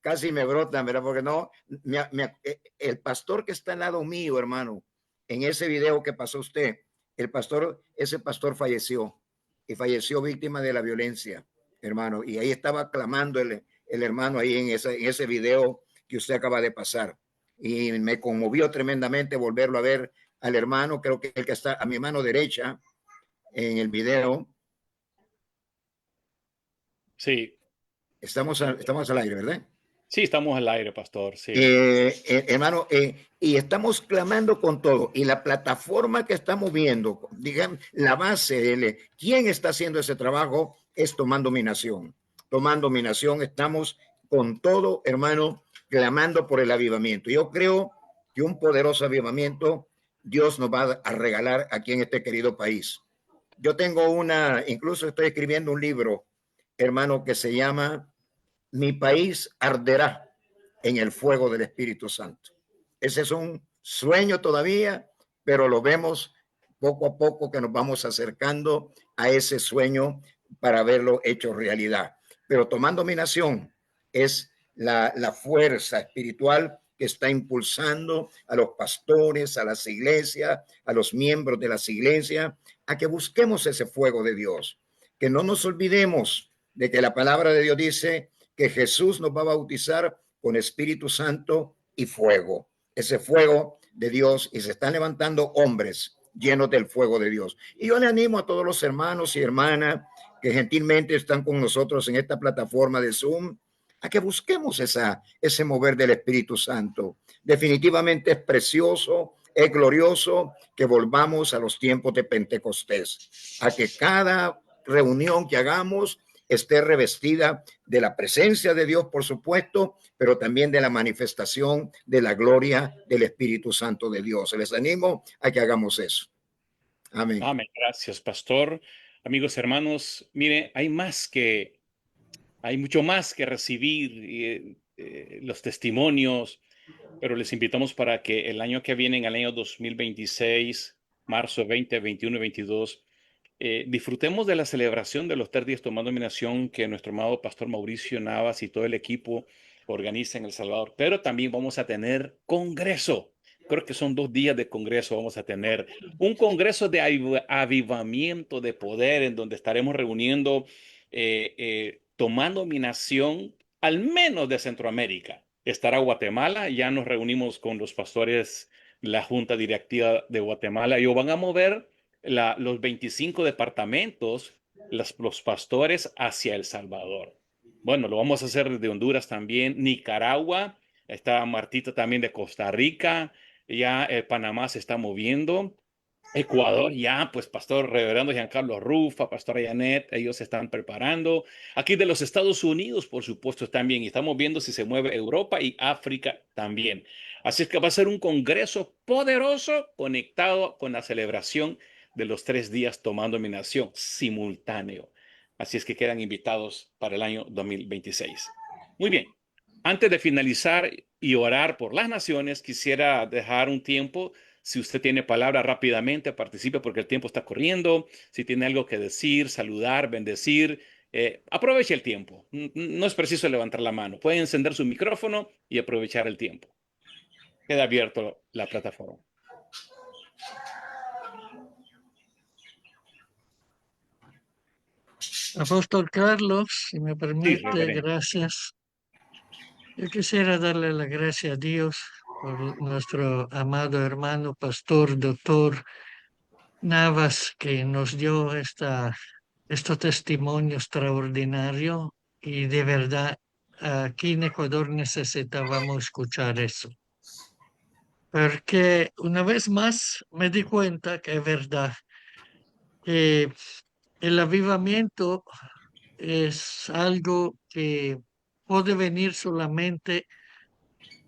casi me brotan, ¿verdad? Porque no, el pastor que está al lado mío, hermano, en ese video que pasó usted, ese pastor falleció y falleció víctima de la violencia, hermano, y ahí estaba clamando el hermano ahí en ese video que usted acaba de pasar. Y me conmovió tremendamente volverlo a ver al hermano, creo que el que está a mi mano derecha en el video. Sí, Estamos al aire, ¿verdad? sí, estamos al aire, pastor. Sí. Hermano, y estamos clamando con todo. Y la plataforma que estamos viendo, digamos, la base, ¿quién está haciendo ese trabajo? Es Tomando Mi Nación. Tomando Mi Nación, estamos con todo, hermano, clamando por el avivamiento. Yo creo que un poderoso avivamiento Dios nos va a regalar aquí en este querido país. Yo tengo incluso estoy escribiendo un libro, hermano, que se llama Mi país arderá en el fuego del Espíritu Santo. Ese es un sueño todavía, pero lo vemos poco a poco que nos vamos acercando a ese sueño para verlo hecho realidad. Pero Tomando Mi Nación es la fuerza espiritual que está impulsando a los pastores, a las iglesias, a los miembros de las iglesias, a que busquemos ese fuego de Dios, que no nos olvidemos de que la palabra de Dios dice que Jesús nos va a bautizar con Espíritu Santo y fuego, ese fuego de Dios, y se están levantando hombres llenos del fuego de Dios. Y yo le animo a todos los hermanos y hermanas que gentilmente están con nosotros en esta plataforma de Zoom, a que busquemos ese mover del Espíritu Santo. Definitivamente es precioso, es glorioso que volvamos a los tiempos de Pentecostés, a que cada reunión que hagamos esté revestida de la presencia de Dios, por supuesto, pero también de la manifestación de la gloria del Espíritu Santo de Dios. Les animo a que hagamos eso. Amén. Amén. Gracias, pastor. Amigos, hermanos, mire, hay mucho más que recibir los testimonios, pero les invitamos para que el año que viene, en el año 2026, marzo 20, 21 y 22, disfrutemos de la celebración de los 3 días Tomando Mi Nación que nuestro amado pastor Mauricio Navas y todo el equipo organiza en El Salvador. Pero también vamos a tener congreso. Creo que son 2 días de congreso. Vamos a tener un congreso de avivamiento de poder en donde estaremos reuniendo, Tomando Mi Nación, al menos de Centroamérica. Estará Guatemala. Ya nos reunimos con los pastores, la junta directiva de Guatemala. Y van a mover los 25 departamentos, los pastores hacia El Salvador. Bueno, lo vamos a hacer desde Honduras también, Nicaragua, está Martita también de Costa Rica, ya Panamá se está moviendo, Ecuador ya, pues Pastor Reverendo Giancarlo Rufa, Pastora Janet, ellos se están preparando. Aquí de los Estados Unidos, por supuesto, también, y estamos viendo si se mueve Europa y África también. Así es que va a ser un congreso poderoso conectado con la celebración de los 3 días Tomando Mi Nación simultáneo. Así es que quedan invitados para el año 2026. Muy bien. Antes de finalizar y orar por las naciones, quisiera dejar un tiempo. Si usted tiene palabra, rápidamente participe porque el tiempo está corriendo. Si tiene algo que decir, saludar, bendecir, aproveche el tiempo. No es preciso levantar la mano. Puede encender su micrófono y aprovechar el tiempo. Queda abierto la plataforma. Apóstol Carlos, si me Sí, permite, reverendo. gracias. Yo quisiera darle la gracia a Dios por nuestro amado hermano pastor, doctor Navas, que nos dio este testimonio extraordinario y de verdad aquí en Ecuador necesitábamos escuchar eso. Porque una vez más me di cuenta que es verdad que el avivamiento es algo que puede venir solamente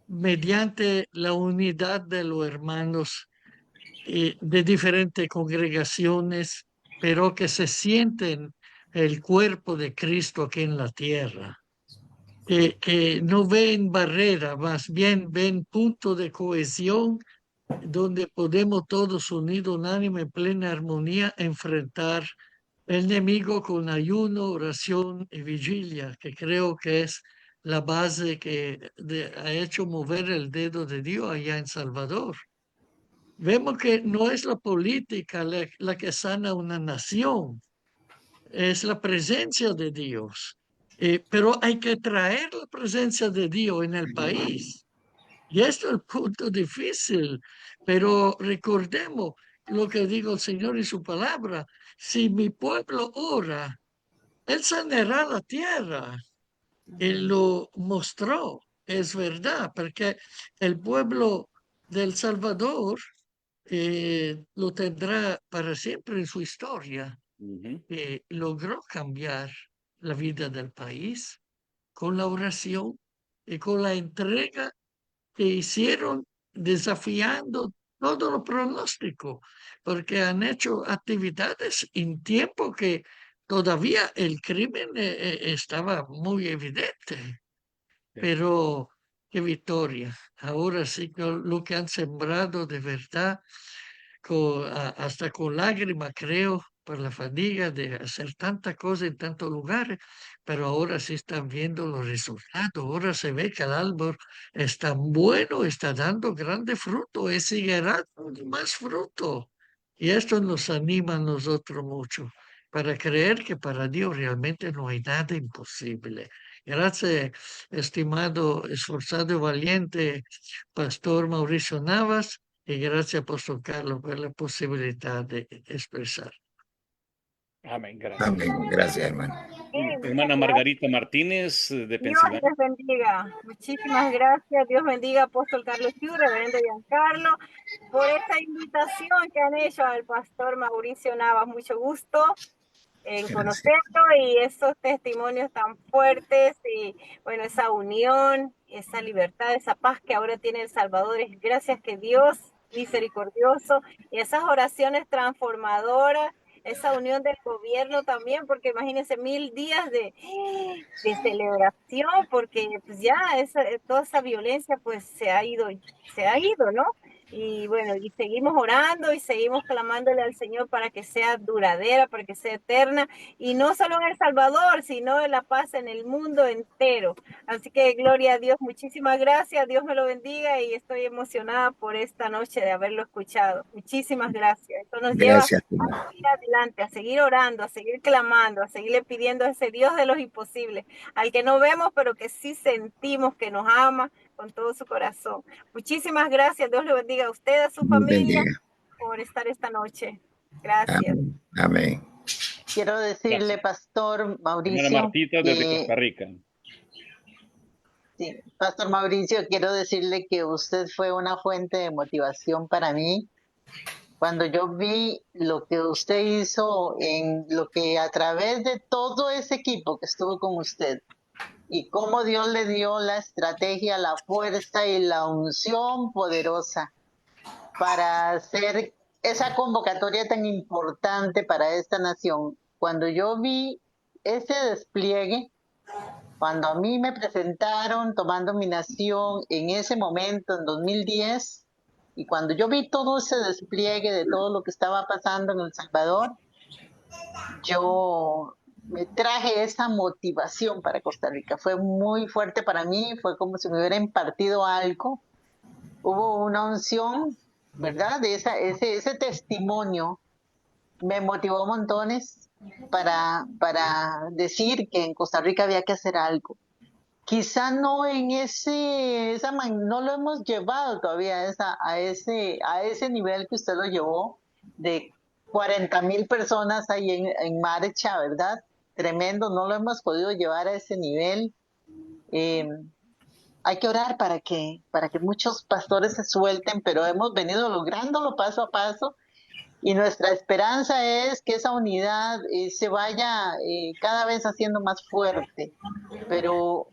mediante la unidad de los hermanos de diferentes congregaciones, pero que se sienten el cuerpo de Cristo aquí en la tierra, que no ven barrera, más bien ven punto de cohesión donde podemos todos unidos, unánime, en plena armonía, enfrentar el enemigo con ayuno, oración y vigilia, que creo que es la base que ha hecho mover el dedo de Dios allá en Salvador. Vemos que no es la política la que sana una nación, es la presencia de Dios. Pero hay que traer la presencia de Dios en el país. Y esto es el punto difícil, pero recordemos lo que dijo el Señor en su palabra. Si mi pueblo ora, Él sanará la tierra. Él lo mostró, es verdad, porque el pueblo del Salvador lo tendrá para siempre en su historia. Ujú. Logró cambiar la vida del país con la oración y con la entrega que hicieron desafiando todo lo pronóstico, porque han hecho actividades en tiempo que todavía el crimen estaba muy evidente, Sí. pero qué victoria. Ahora sí que lo que han sembrado de verdad, hasta con lágrimas, creo, por la fatiga de hacer tanta cosa en tantos lugares, pero ahora sí están viendo los resultados. Ahora se ve que el árbol está bueno, está dando grande fruto, y seguirá dando más fruto. Y esto nos anima a nosotros mucho para creer que para Dios realmente no hay nada imposible. Gracias, estimado, esforzado y valiente Pastor Mauricio Navas. Y gracias, Apóstol Carlos, por la posibilidad de expresar. Amén, gracias. Amén. Gracias, hermano. Hermana Margarita Martínez, de Dios Pensilvania. les bendiga. Muchísimas gracias. Dios bendiga, Apóstol Carlos Siu, Reverendo Giancarlo, por esta invitación que han hecho al Pastor Mauricio Navas. Mucho gusto en Gracias. conocerlo y esos testimonios tan fuertes y bueno, esa unión, esa libertad, esa paz que ahora tiene El Salvador. Es gracias que Dios misericordioso y esas oraciones transformadoras, esa unión del gobierno también, porque imagínense 1000 días de celebración, porque pues ya toda esa violencia pues se ha ido, ¿no? Y bueno, y seguimos orando y seguimos clamándole al Señor para que sea duradera, para que sea eterna, y no solo en El Salvador, sino en la paz en el mundo entero. Así que gloria a Dios, muchísimas gracias, Dios me lo bendiga y estoy emocionada por esta noche de haberlo escuchado. Muchísimas gracias. Esto nos lleva Gracias. a seguir adelante, a seguir orando, a seguir clamando, a seguirle pidiendo a ese Dios de los imposibles, al que no vemos, pero que sí sentimos que nos ama con todo su corazón. Muchísimas gracias. Dios le bendiga a usted, a su Dios familia, bendiga. por estar esta noche. Gracias. Amén. Amén. Quiero decirle, Gracias. Pastor Hermana Mauricio, Martita, desde Costa Rica. sí, Pastor Mauricio, quiero decirle que usted fue una fuente de motivación para mí. Cuando yo vi lo que usted hizo en lo que a través de todo ese equipo que estuvo con usted y cómo Dios le dio la estrategia, la fuerza y la unción poderosa para hacer esa convocatoria tan importante para esta nación. Cuando yo vi ese despliegue, cuando a mí me presentaron tomando mi nación en ese momento, en 2010, y cuando yo vi todo ese despliegue de todo lo que estaba pasando en El Salvador, yo me traje esa motivación para Costa Rica. Fue muy fuerte para mí, fue como si me hubiera impartido algo. Hubo una unción ¿verdad? Ese testimonio me motivó montones para decir que en Costa Rica había que hacer algo. Quizá no en no lo hemos llevado todavía a ese nivel que usted lo llevó, de 40,000 personas ahí en marcha, ¿verdad? Tremendo, no lo hemos podido llevar a ese nivel. Hay que orar para que muchos pastores se suelten, pero hemos venido lográndolo paso a paso. Y nuestra esperanza es que esa unidad se vaya cada vez haciendo más fuerte. Pero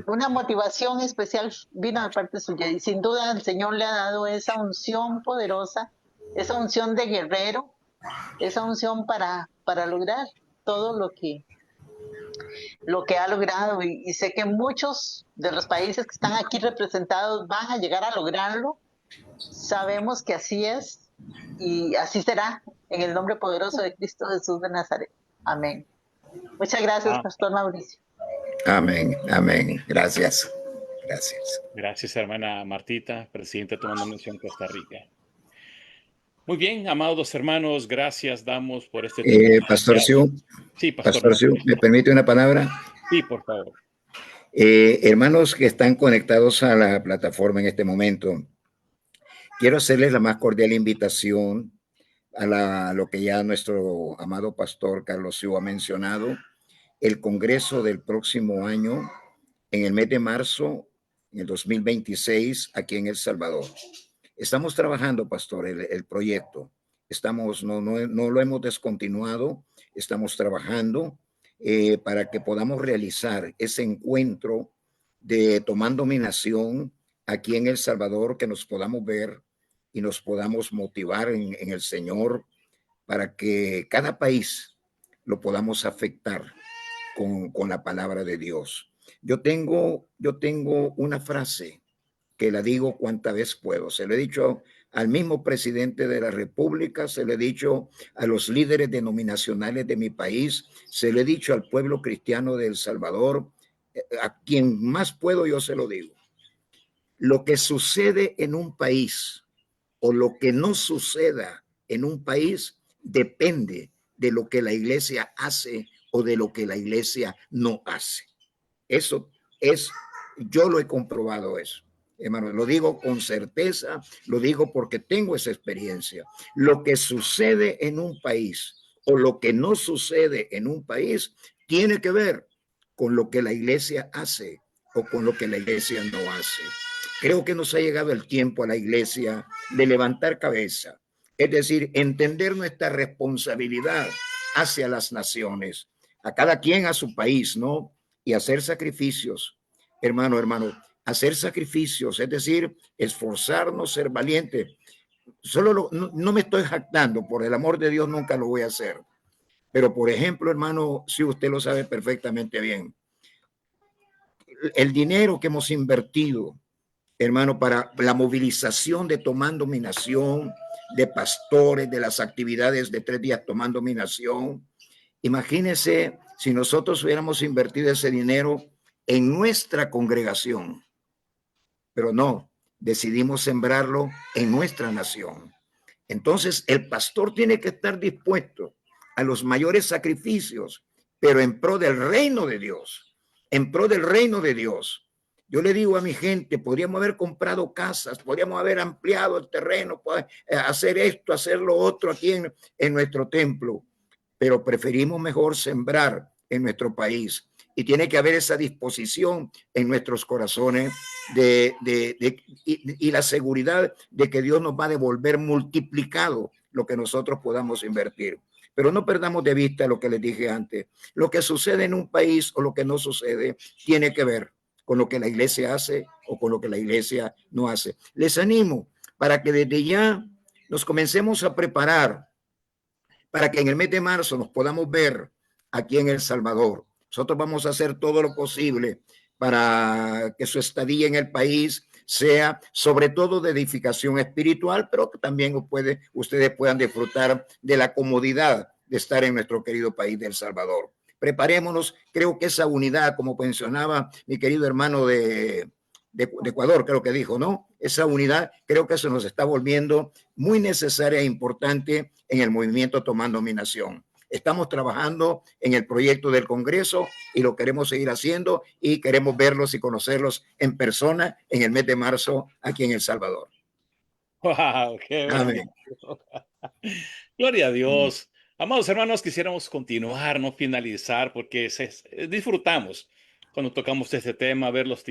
una motivación especial vino de parte suya. Y sin duda el Señor le ha dado esa unción poderosa, esa unción de guerrero, esa unción para lograr todo lo que ha logrado. Y sé que muchos de los países que están aquí representados van a llegar a lograrlo. Sabemos que así es y así será, en el nombre poderoso de Cristo Jesús de Nazaret. Amén. Muchas gracias, Pastor Mauricio. Amén, amén. Gracias. Gracias. Gracias, hermana Martita, presidenta Tomando Misión Costa Rica. Muy bien, amados hermanos, gracias damos por este tiempo. Pastor Siu. Sí, Pastor. Pastor Siu, ¿me permite una palabra? Sí, por favor. Hermanos que están conectados a la plataforma en este momento, quiero hacerles la más cordial invitación a lo que ya nuestro amado pastor Carlos Siu ha mencionado, el congreso del próximo año, en el mes de marzo, en el 2026, aquí en El Salvador. Estamos trabajando, pastor, el proyecto. No lo hemos descontinuado, estamos trabajando para que podamos realizar ese encuentro de Tomando mi Nación aquí en El Salvador, que nos podamos ver y nos podamos motivar en el Señor para que cada país lo podamos afectar con la palabra de Dios. Yo tengo una frase que la digo cuantas veces puedo. Se lo he dicho al mismo presidente de la República, se lo he dicho a los líderes denominacionales de mi país, se lo he dicho al pueblo cristiano de El Salvador, a quien más puedo yo se lo digo. Lo que sucede en un país o lo que no suceda en un país depende de lo que la iglesia hace o de lo que la iglesia no hace. Eso es, yo lo he comprobado eso. Hermano, lo digo con certeza, lo digo porque tengo esa experiencia. Lo que sucede en un país o lo que no sucede en un país tiene que ver con lo que la iglesia hace o con lo que la iglesia no hace. Creo que nos ha llegado el tiempo a la iglesia de levantar cabeza, es decir, entender nuestra responsabilidad hacia las naciones, a cada quien a su país, ¿no? Y hacer sacrificios, hermano, hacer sacrificios, es decir, esforzarnos, ser valientes. No me estoy jactando, por el amor de Dios nunca lo voy a hacer. Pero, por ejemplo, hermano, si usted lo sabe perfectamente bien, el dinero que hemos invertido, hermano, para la movilización de Tomando mi Nación, de pastores, de las actividades de 3 días Tomando mi Nación, imagínense si nosotros hubiéramos invertido ese dinero en nuestra congregación, pero no, decidimos sembrarlo en nuestra nación. Entonces, el pastor tiene que estar dispuesto a los mayores sacrificios, pero en pro del reino de Dios, en pro del reino de Dios. Yo le digo a mi gente, podríamos haber comprado casas, podríamos haber ampliado el terreno, hacer esto, hacer lo otro aquí en nuestro templo, pero preferimos mejor sembrar en nuestro país. Y tiene que haber esa disposición en nuestros corazones y la seguridad de que Dios nos va a devolver multiplicado lo que nosotros podamos invertir. Pero no perdamos de vista lo que les dije antes. Lo que sucede en un país o lo que no sucede tiene que ver con lo que la iglesia hace o con lo que la iglesia no hace. Les animo para que desde ya nos comencemos a preparar para que en el mes de marzo nos podamos ver aquí en El Salvador. Nosotros vamos a hacer todo lo posible para que su estadía en el país sea sobre todo de edificación espiritual, pero que también ustedes puedan disfrutar de la comodidad de estar en nuestro querido país de El Salvador. Preparémonos, creo que esa unidad, como mencionaba mi querido hermano de Ecuador, creo que dijo, ¿no? esa unidad, creo que eso nos está volviendo muy necesaria e importante en el movimiento Tomando Mi Nación. Estamos trabajando en el proyecto del Congreso y lo queremos seguir haciendo y queremos verlos y conocerlos en persona en el mes de marzo aquí en El Salvador. ¡Wow! ¡Qué Amén. bendición! Gloria a Dios. Amados hermanos, quisiéramos continuar, no finalizar, porque disfrutamos cuando tocamos este tema, ver los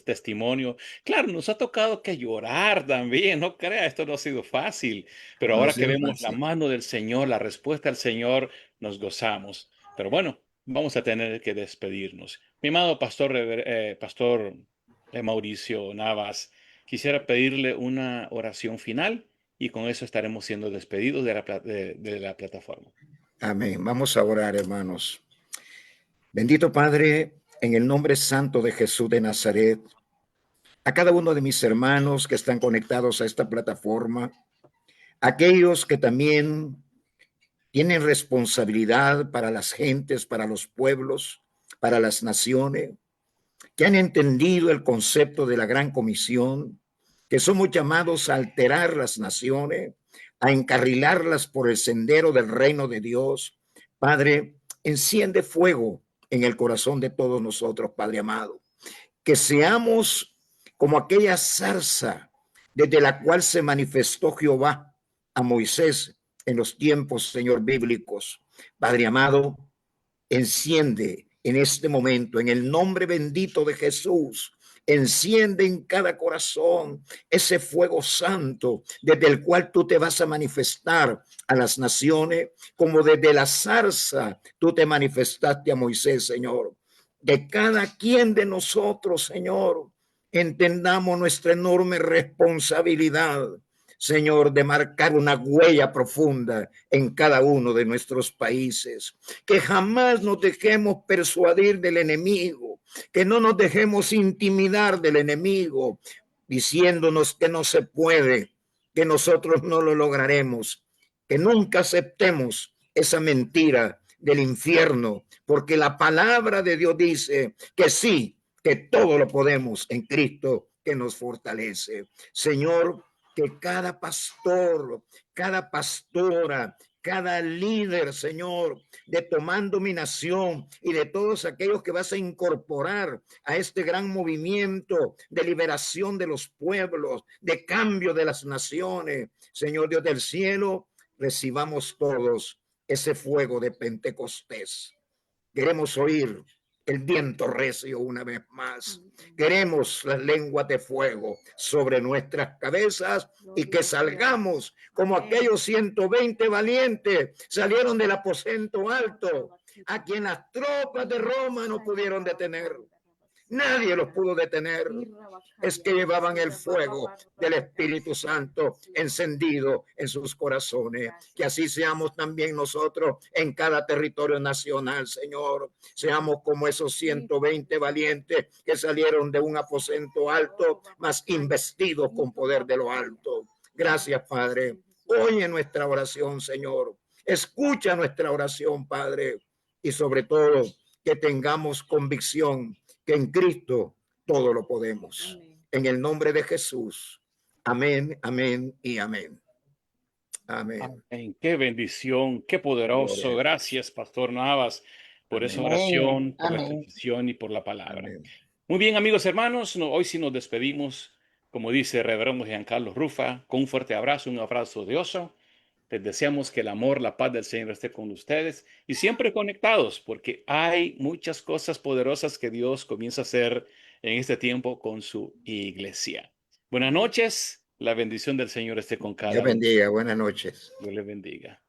testimonios. Claro, nos ha tocado que llorar también, no crea, esto no ha sido fácil, pero No ha ahora que sido vemos la fácil. mano del Señor, la respuesta del Señor, nos gozamos. Pero bueno, vamos a tener que despedirnos. Mi amado pastor Mauricio Navas, quisiera pedirle una oración final y con eso estaremos siendo despedidos de la plataforma. Amén. Vamos a orar, hermanos. Bendito Padre, en el nombre santo de Jesús de Nazaret, a cada uno de mis hermanos que están conectados a esta plataforma, aquellos que también tienen responsabilidad para las gentes, para los pueblos, para las naciones, que han entendido el concepto de la gran comisión, que somos llamados a alterar las naciones, a encarrilarlas por el sendero del reino de Dios. Padre, enciende fuego en el corazón de todos nosotros, Padre amado, que seamos como aquella zarza desde la cual se manifestó Jehová a Moisés en los tiempos, Señor, bíblicos. Padre amado, enciende en este momento, en el nombre bendito de Jesús, enciende en cada corazón ese fuego santo desde el cual tú te vas a manifestar a las naciones, como desde la zarza tú te manifestaste a Moisés, Señor. De cada quien de nosotros, Señor, entendamos nuestra enorme responsabilidad, Señor, de marcar una huella profunda en cada uno de nuestros países. Que jamás nos dejemos persuadir del enemigo, que no nos dejemos intimidar del enemigo, diciéndonos que no se puede, que nosotros no lo lograremos, que nunca aceptemos esa mentira del infierno, porque la palabra de Dios dice que sí, que todo lo podemos en Cristo que nos fortalece. Señor, que cada pastor, cada pastora, cada líder, Señor, de Tomando Mi Nación y de todos aquellos que vas a incorporar a este gran movimiento de liberación de los pueblos, de cambio de las naciones, Señor Dios del cielo, recibamos todos ese fuego de Pentecostés. Queremos oír el viento recio una vez más. Queremos las lenguas de fuego sobre nuestras cabezas y que salgamos como aquellos 120 valientes salieron del aposento alto, a quien las tropas de Roma no pudieron detener. Nadie los pudo detener. Es que llevaban el fuego del Espíritu Santo encendido en sus corazones. Que así seamos también nosotros en cada territorio nacional, Señor. Seamos como esos 120 valientes que salieron de un aposento alto, mas investidos con poder de lo alto. Gracias, Padre. Oye nuestra oración, Señor. Escucha nuestra oración, Padre. Y sobre todo, que tengamos convicción que en Cristo todo lo podemos. Amén. En el nombre de Jesús. Amén, amén y amén. Amén. Amén. Qué bendición, qué poderoso. Gracias, Pastor Navas, por esa oración, por la petición y por la palabra. Amén. Muy bien, amigos hermanos, hoy sí nos despedimos, como dice Reverendo Giancarlo Rufa, con un fuerte abrazo, un abrazo de oso. Les deseamos que el amor, la paz del Señor esté con ustedes y siempre conectados, porque hay muchas cosas poderosas que Dios comienza a hacer en este tiempo con su iglesia. Buenas noches, la bendición del Señor esté con cada uno. Dios bendiga, buenas noches. Dios les bendiga.